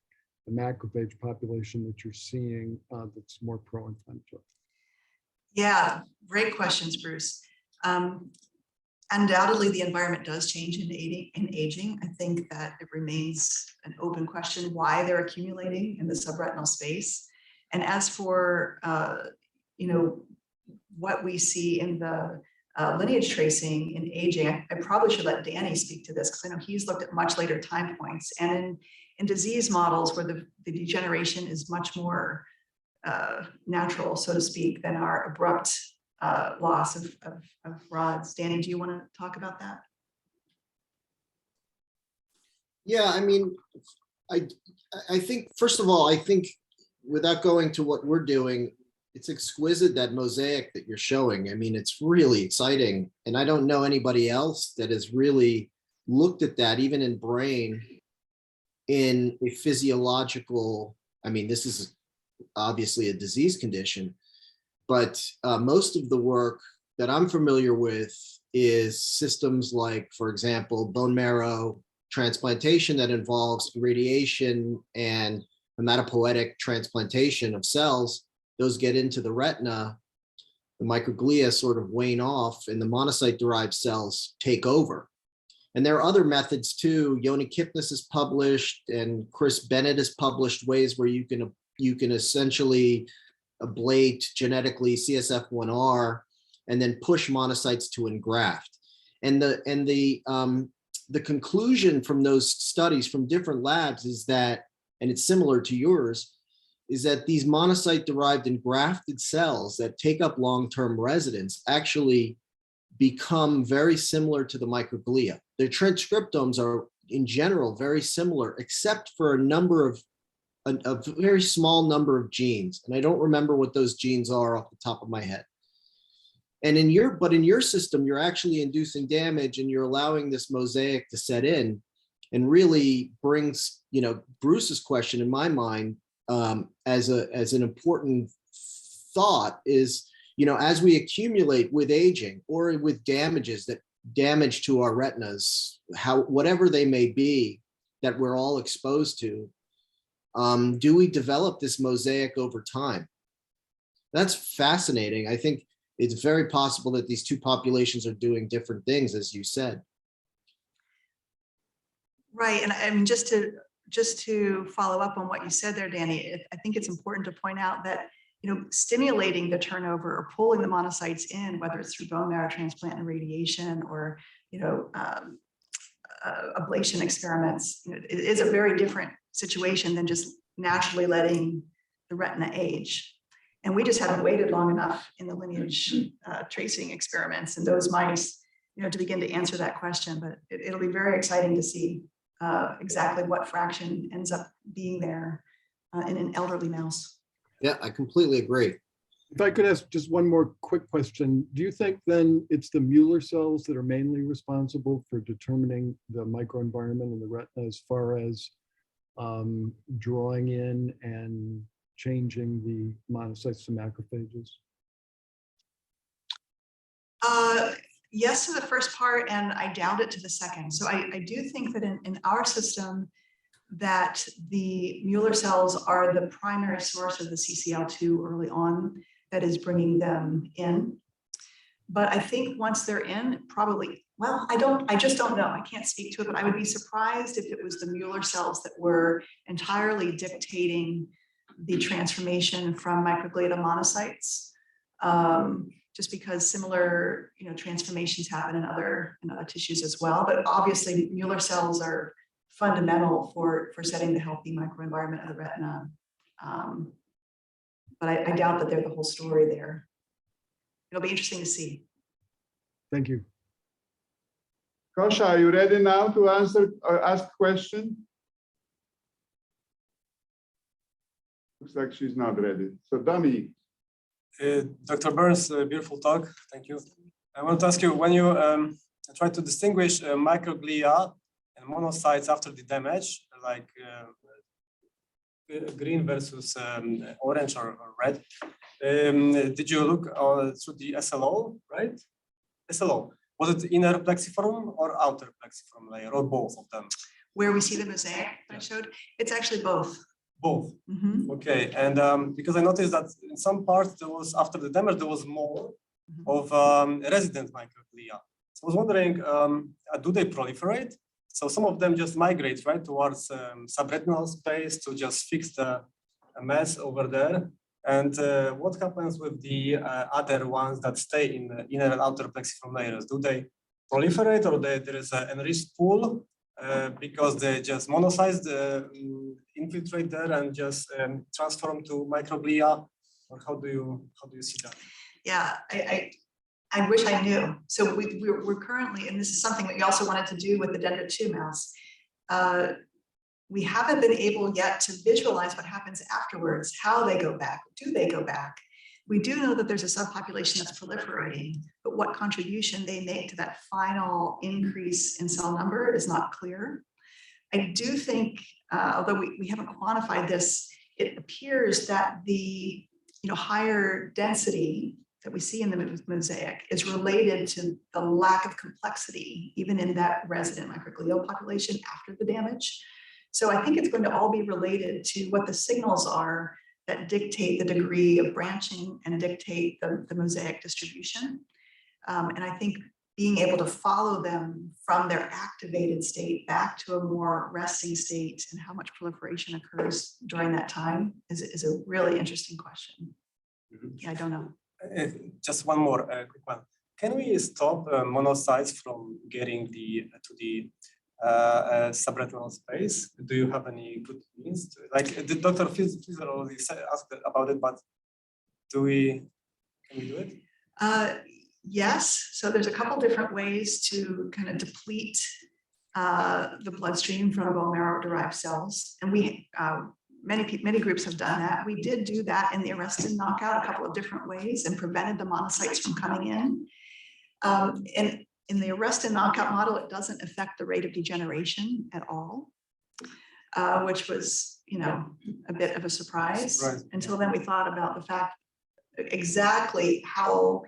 the macrophage population that you're seeing that's more pro-inflammatory? Yeah, great questions, Bruce. Undoubtedly, the environment does change in aging. I think that it remains an open question why they're accumulating in the subretinal space. And as for, what we see in the lineage tracing in aging, I probably should let Danny speak to this because I know he's looked at much later time points. And in disease models where the degeneration is much more natural, so to speak, than our abrupt loss of rods. Danny, do you want to talk about that? Yeah, I mean, I think, first of all, I think without going to what we're doing, it's exquisite, that mosaic that you're showing. I mean, it's really exciting. And I don't know anybody else that has really looked at that, even in brain, in a physiological, I mean, this is obviously a disease condition, but most of the work that I'm familiar with is systems like, for example, bone marrow transplantation that involves radiation and hematopoietic transplantation of cells. Those get into the retina, the microglia sort of wane off, and the monocyte-derived cells take over. And there are other methods too. Yoni Kipnis has published, and Chris Bennett has published ways where you can essentially ablate genetically CSF1R and then push monocytes to engraft. And the conclusion from those studies from different labs is that, and it's similar to yours, is that these monocyte-derived engrafted cells that take up long-term residence actually become very similar to the microglia. Their transcriptomes are in general very similar, except for a very small number of genes. And I don't remember what those genes are off the top of my head. And in your system, you're actually inducing damage and you're allowing this mosaic to set in, and really brings, Bruce's question in my mind as an important thought is, as we accumulate with aging or with damage to our retinas, whatever they may be that we're all exposed to, do we develop this mosaic over time? That's fascinating. I think it's very possible that these two populations are doing different things, as you said. Right, and I mean, just to follow up on what you said there, Danny, I think it's important to point out that, stimulating the turnover or pulling the monocytes in, whether it's through bone marrow transplant and radiation or, ablation experiments, it is a very different situation than just naturally letting the retina age. And we just haven't waited long enough in the lineage tracing experiments in those mice, to begin to answer that question. But it'll be very exciting to see exactly what fraction ends up being there in an elderly mouse. Yeah, I completely agree. If I could ask just one more quick question, do you think then it's the Mueller cells that are mainly responsible for determining the microenvironment in the retina as far as drawing in and changing the monocytes to macrophages? Yes to the first part, and I doubt it to the second. So I do think that in our system, that the Mueller cells are the primary source of the CCL2 early on that is bringing them in. But I think once they're in, probably, well, I just don't know. I can't speak to it, but I would be surprised if it was the Mueller cells that were entirely dictating the transformation from microglia to monocytes. Just because similar, transformations happen in other tissues as well. But obviously, Mueller cells are fundamental for setting the healthy microenvironment of the retina. But I doubt that they're the whole story there. It'll be interesting to see. Thank you. Kosha, are you ready now to answer or ask a question? Looks like she's not ready. So Dominique. Dr. Burns, beautiful talk. Thank you. I want to ask you, when you try to distinguish microglia and monocytes after the damage, like green versus orange or red, did you look through the SLO, right? SLO. Was it inner plexiform or outer plexiform layer, or both of them? Where we see the mosaic that I showed, it's actually both. Both. Mm-hmm. Okay, and because I noticed that in some parts there was, after the damage, there was more of resident microglia. So I was wondering, do they proliferate? So some of them just migrate right towards subretinal space to just fix the mess over there. And what happens with the other ones that stay in the inner and outer plexiform layers? Do they proliferate, or there is an enriched pool because they just monocytes infiltrate there and just transform to microglia? Or how do you see that? Yeah, I wish I knew. So we're currently, and this is something that we also wanted to do with the Dendrit 2 mouse. We haven't been able yet to visualize what happens afterwards, how they go back, do they go back? We do know that there's a subpopulation that's proliferating, but what contribution they make to that final increase in cell number is not clear. I do think, although we haven't quantified this, it appears that the higher density that we see in the mosaic is related to the lack of complexity, even in that resident microglial population after the damage. So I think it's going to all be related to what the signals are that dictate the degree of branching and dictate the mosaic distribution. And I think being able to follow them from their activated state back to a more resting state and how much proliferation occurs during that time is a really interesting question. Yeah, I don't know. Just one more quick one. Can we stop monocytes from getting to the subretinal space? Do you have any good means? Like the Dr. Fizer already asked about it, but can we do it? Yes. So there's a couple different ways to kind of deplete the bloodstream from bone marrow-derived cells, and we many groups have done that. We did do that in the arrestin knockout a couple of different ways and prevented the monocytes from coming in. And in the arrestin knockout model, it doesn't affect the rate of degeneration at all, which was, a bit of a surprise. Right. Until then, we thought about the fact exactly how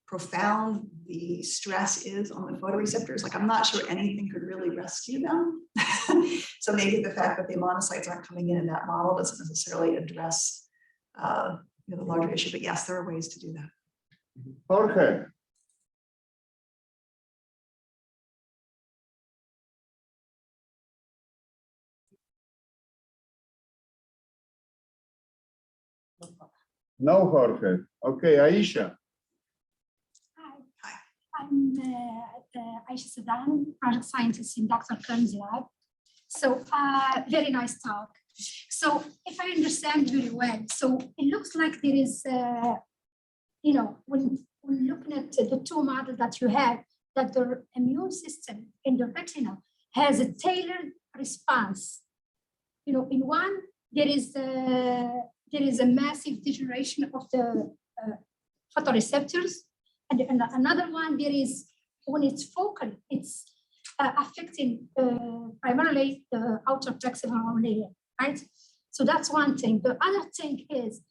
profound the stress is on the photoreceptors. Like, I'm not sure anything could really rescue them. So maybe the fact that the monocytes aren't coming in that model doesn't necessarily address the larger issue. But yes, there are ways to do that. Jorge. No, Jorge. Okay, Aisha. Hi, I'm Aisha Sadan, project scientist in Dr. Kern's lab. So very nice talk. So if I understand very well, so it looks like there is, when looking at the two models that you have, that the immune system in the retina has a tailored response. In one, there is a massive degeneration of the photoreceptors. And another one, there is when it's focal, it's affecting primarily the outer plexular layer, right? So that's one thing. The other thing is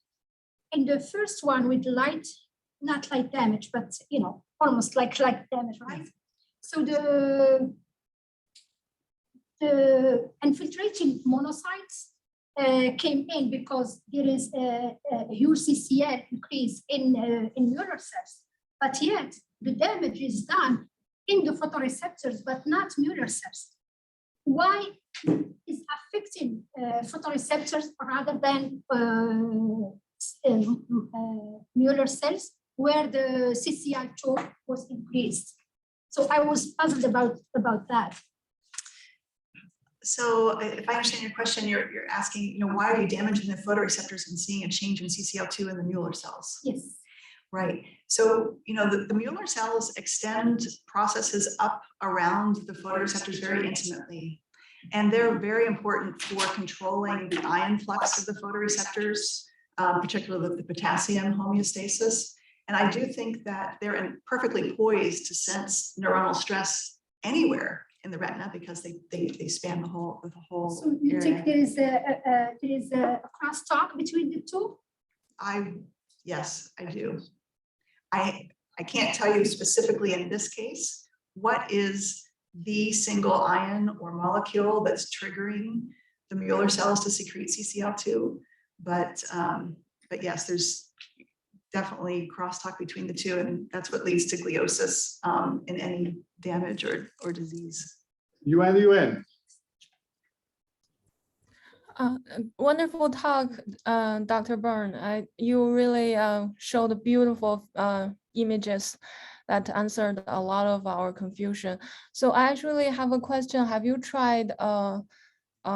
in the first one with light, not light damage, but almost like light damage, right? So the infiltrating monocytes came in because there is a huge CCL increase in neural cells, but yet the damage is done in the photoreceptors, but not neural cells. Why is affecting photoreceptors rather than neural cells where the CCL2 was increased? So I was puzzled about that. So if I understand your question, you're asking, why are you damaging the photoreceptors and seeing a change in CCL2 in the Mueller cells? Yes. Right. So, the Mueller cells extend processes up around the photoreceptors very intimately. And they're very important for controlling the ion flux of the photoreceptors, particularly the potassium homeostasis. And I do think that they're perfectly poised to sense neuronal stress anywhere in the retina because they span the whole So you think there is a crosstalk between the two? Yes, I do. I can't tell you specifically in this case what is the single ion or molecule that's triggering the Mueller cells to secrete CCL2, but yes, there's definitely crosstalk between the two, and that's what leads to gliosis in any damage or disease. UN. Wonderful talk, Dr. Byrne. You really showed beautiful images that answered a lot of our confusion. So I actually have a question. Have you tried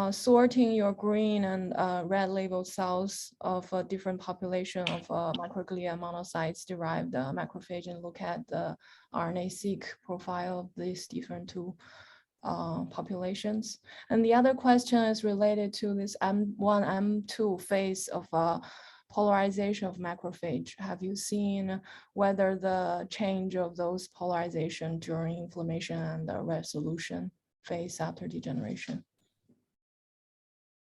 sorting your green and red label cells of a different population of microglia monocytes-derived macrophage and look at the RNA-seq profile of these different two populations? And the other question is related to this M1, M2 phase of polarization of macrophage. Have you seen whether the change of those polarization during inflammation and the resolution phase after degeneration?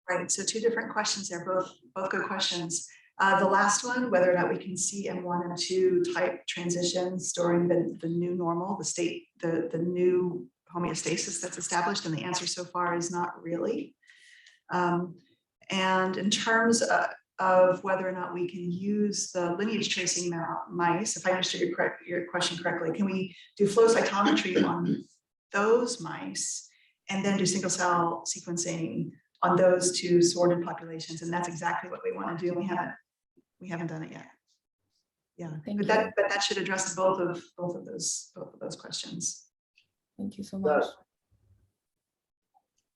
Right, so two different questions there, both good questions. The last one, whether or not we can see M1 and 2 type transitions during the new normal, the state, the new homeostasis that's established, and the answer so far is not really. And in terms of whether or not we can use the lineage tracing mice, if I understood your question correctly, can we do flow cytometry on those mice and then do single cell sequencing on those two sorted populations? And that's exactly what we want to do. We haven't done it yet. Yeah, but that should address both of those questions. Thank you so much.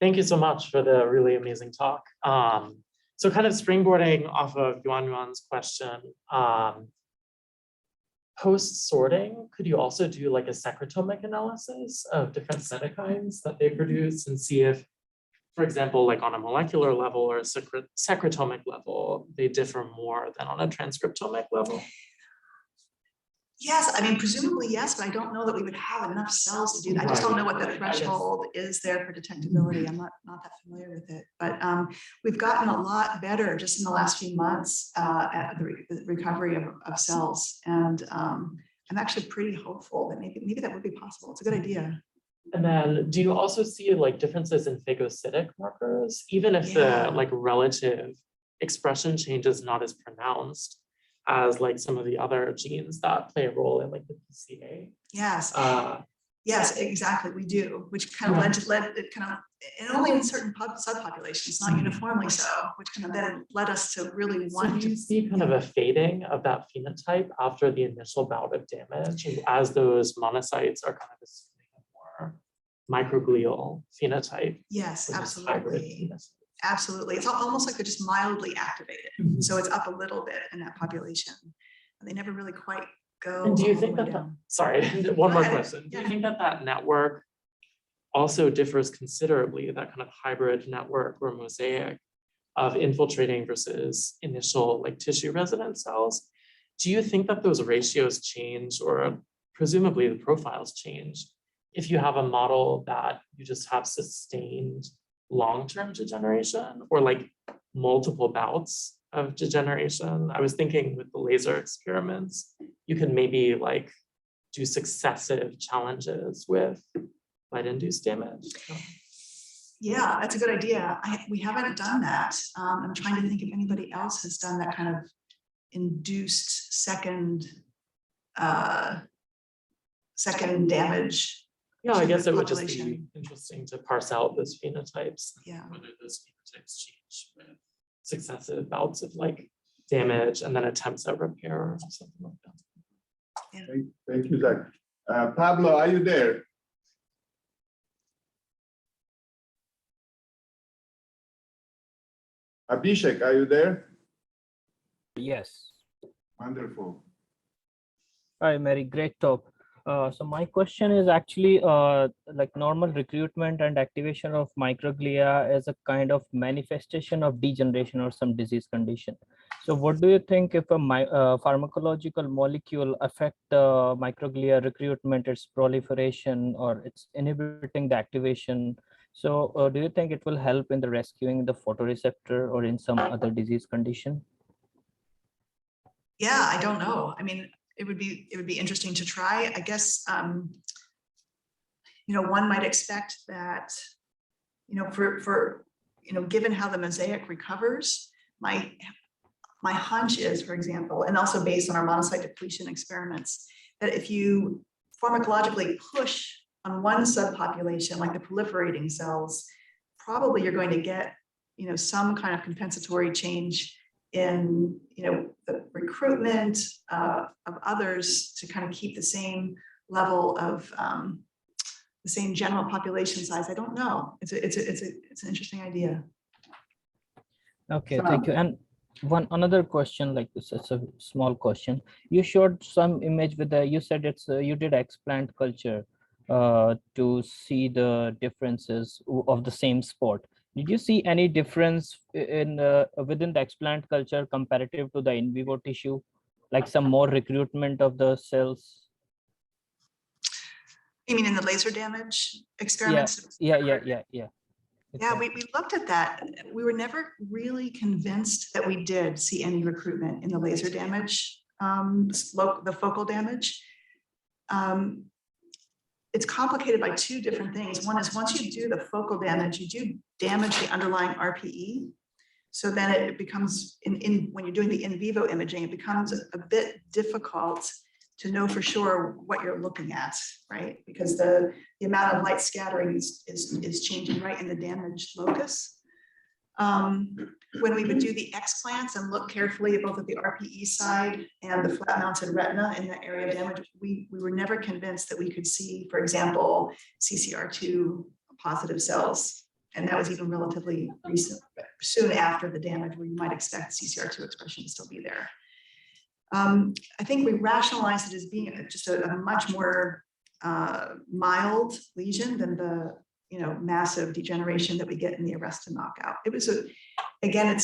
Thank you so much for the really amazing talk. So kind of springboarding off of Yuan's question, post-sorting, could you also do like a secretomic analysis of different cytokines that they produce and see if, for example, like on a molecular level or a secretomic level, they differ more than on a transcriptomic level? Yes, I mean, presumably yes, but I don't know that we would have enough cells to do that. I just don't know what the threshold is there for detectability. I'm not that familiar with it, but we've gotten a lot better just in the last few months at the recovery of cells. And I'm actually pretty hopeful that maybe that would be possible. It's a good idea. And then do you also see like differences in phagocytic markers, even if the like relative expression change is not as pronounced as like some of the other genes that play a role in like the PCA? Yes. Yes, exactly. We do, which kind of led it kind of, and only in certain subpopulations, not uniformly so, which kind of then led us to really want to see kind of a fading of that phenotype after the initial bout of damage, as those monocytes are kind of assuming a more microglial phenotype. Yes, absolutely. Absolutely. It's almost like they're just mildly activated. Mm-hmm. So it's up a little bit in that population. They never really quite go. And do you think that, sorry, one more question. Do you think that that network also differs considerably, that kind of hybrid network or mosaic of infiltrating versus initial like tissue resident cells? do you think that those ratios change, or presumably the profiles change, if you have a model that you just have sustained long-term degeneration or like multiple bouts of degeneration? I was thinking with the laser experiments, you could maybe like do successive challenges with light-induced damage. Yeah, that's a good idea. We haven't done that. I'm trying to think if anybody else has done that kind of induced second damage. Yeah, I to guess the it would just be population. interesting to parse out those phenotypes. Yeah. Whether those phenotypes change with successive bouts of like damage and then attempts at repair or something like that. Thank you, Zach. Pablo, are you there? Abhishek, are you there? Yes. Wonderful. Hi, Mary. Great talk. So my question is actually like normal recruitment and activation of microglia as a kind of manifestation of degeneration or some disease condition. So what do you think if a pharmacological molecule affect the microglia recruitment, its proliferation, or it's inhibiting the activation? So do you think it will help in the rescuing the photoreceptor or in some other disease condition? Yeah, I don't know. I mean, it would be interesting to try. I guess, you know, one might expect that, you know, for you know, given how the mosaic recovers, my hunch is, for example, and also based on our monocyte depletion experiments, that if you pharmacologically push on one subpopulation, like the proliferating cells, probably you're going to get, you know, some kind of compensatory change in, you know, the recruitment of others to kind of keep the same level of the same general population size. I don't know. It's an interesting idea. Okay, thank you. And another question like this, it's a small question. You showed some image with the, you said it's you did explant culture to see the differences of the same spot. Did you see any difference in within the explant culture comparative to the in vivo tissue, like some more recruitment of the cells? You mean in the laser damage experiments? Yeah. Yeah, we looked at that. We were never really convinced that we did see any recruitment in the laser damage, the focal damage. It's complicated by two different things. One is once you do the focal damage, you do damage the underlying RPE. So then it becomes, when you're doing the in vivo imaging, it becomes a bit difficult to know for sure what you're looking at, right? Because the amount of light scattering is changing right in the damaged locus. When we would do the explants and look carefully both at the RPE side and the flat mounted retina in the area of damage, we were never convinced that we could see, for example, CCR2 positive cells. And that was even relatively recent, soon after the damage, where you might expect CCR2 expression to still be there. I think we rationalized it as being just a much more mild lesion than the massive degeneration that we get in the arrest and knockout. It was again,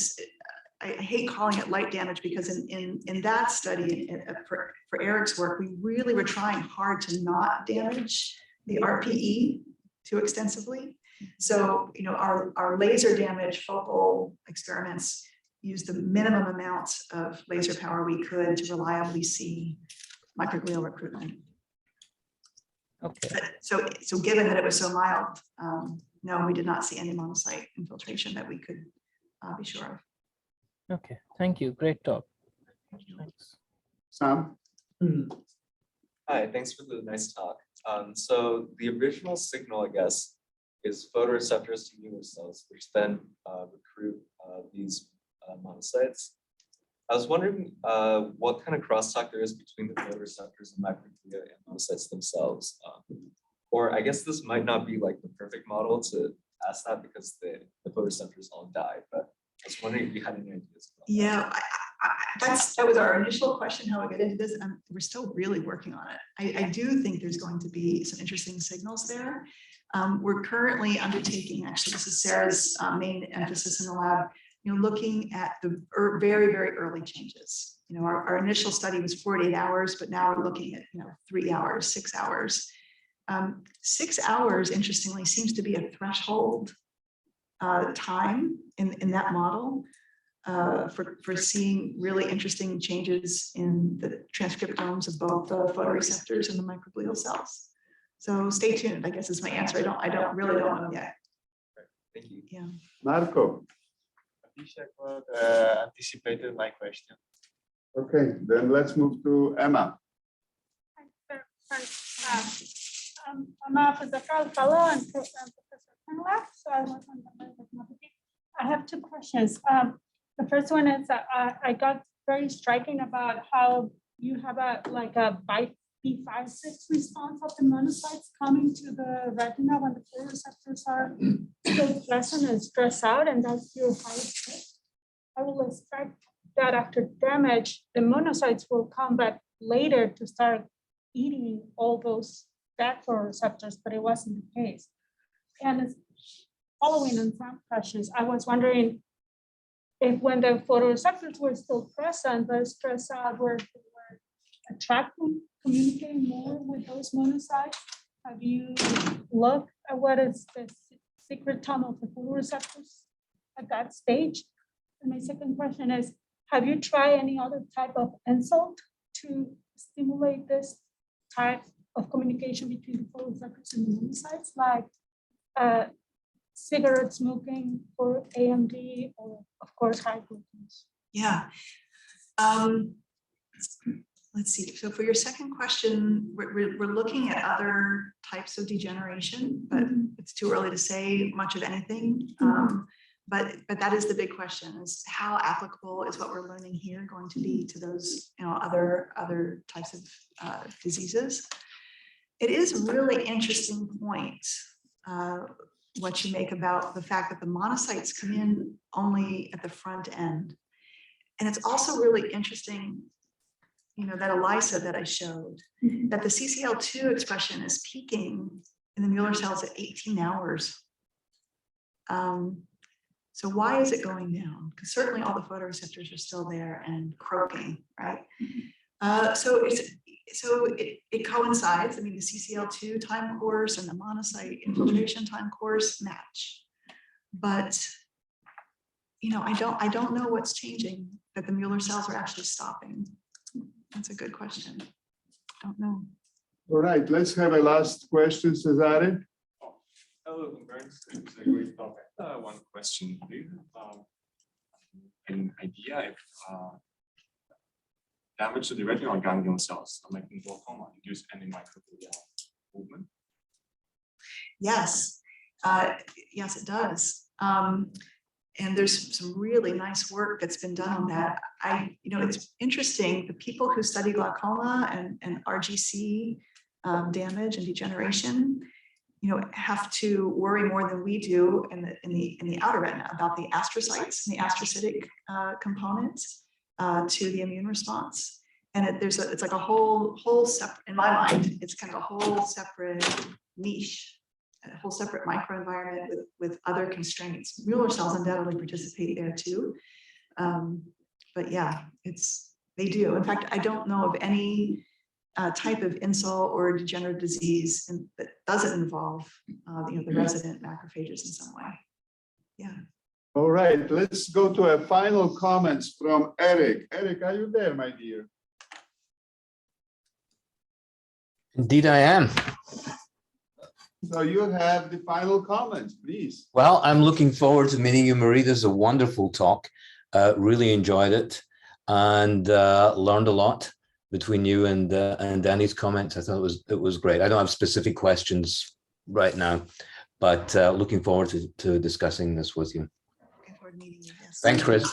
I hate calling it light damage because in that study for Eric's work, we really were trying hard to not damage the RPE too extensively. So, our laser damage focal experiments use the minimum amount of laser power we could to reliably see microglial recruitment. Okay. But, so given that it was so mild, no, we did not see any monocyte infiltration that we could be sure of. Okay, thank you. Great talk. Thanks. Sam? Hi, thanks for the nice talk. So the original signal, I guess, is photoreceptors to human cells, which then recruit these monocytes. I was wondering what kind of crosstalk there is between the photoreceptors and microglia and monocytes themselves. Or I guess this might not be like the perfect model to ask that because the photoreceptors all died, but I was wondering if you had any ideas. Yeah, that was our initial question, how I get into this, and we're still really working on it. I do think there's going to be some interesting signals there. We're currently undertaking, actually, this is Sarah's main emphasis in the lab, looking at the very, very early changes. Our initial study was 48 hours, but now we're looking at 3 hours, 6 hours. 6 hours, interestingly, seems to be a threshold time in that model for seeing really interesting changes in the transcriptomes of both the photoreceptors and the microglial cells. So stay tuned, I guess is my answer. I don't really know yet. Thank you. Yeah. Marco. Anticipated my question. Okay, then let's move to Emma. I'm a postdoctoral fellow and Professor Lab, so I work on the mathematics. I have two questions. The first one is I got very striking about how you have a B5-6 response of the monocytes coming to the retina when the photoreceptors are still present and stressed out, and that's your highest rate. I will expect that after damage, the monocytes will come back later to start eating all those dead photoreceptors, but it wasn't the case. And it's following on some questions, I was wondering if when the photoreceptors were still present, the stress out were attracting, communicating more with those monocytes. Have you looked at what is the secretome of the photoreceptors at that stage? And my second question is, have you tried any other type of insult to stimulate this type of communication between the photoreceptors and the monocytes, like cigarette smoking for AMD, or of course high proteins? Yeah. Let's see. So for your second question, we're looking at other types of degeneration, but it's too early to say much of anything. But that is the big question: is how applicable is what we're learning here going to be to those other types of diseases? It is a really interesting point what you make about the fact that the monocytes come in only at the front end, and it's also really interesting, that ELISA that I showed, that the CCL2 expression is peaking in the Mueller cells at 18 hours. So why is it going down? Because certainly all the photoreceptors are still there and croaking, right? So it coincides. I mean, the CCL2 time course and the monocyte infiltration time course match, but I don't know what's changing that the Mueller cells are actually stopping. That's a good question. Don't know. All right, let's have a last question, Cesare. Hello, it's a great topic. One question, please. An idea if damage to the retinal ganglion cells making glaucoma induce any microglial movement? Yes, yes, it does. And there's some really nice work that's been done on that. It's interesting, the people who study glaucoma and RGC damage and degeneration, have to worry more than we do in the outer retina about the astrocytes and the astrocytic components to the immune response. And it's like a whole separate, in my mind, it's kind of a whole separate niche, a whole separate microenvironment with other constraints. Mueller cells undoubtedly participate there too. But yeah, they do. In fact, I don't know of any type of insult or degenerative disease that doesn't involve the resident macrophages in some way. Yeah. All right, let's go to a final comments from Eric. Eric, are you there, my dear? Indeed, I am. So you have the final comments, please. Well, I'm looking forward to meeting you, Marie. This is a wonderful talk. Really enjoyed it and learned a lot between you and Danny's comments. I thought it was great. I don't have specific questions right now, but looking forward to discussing this with you. Looking forward to meeting you. Yes. Thanks, Chris.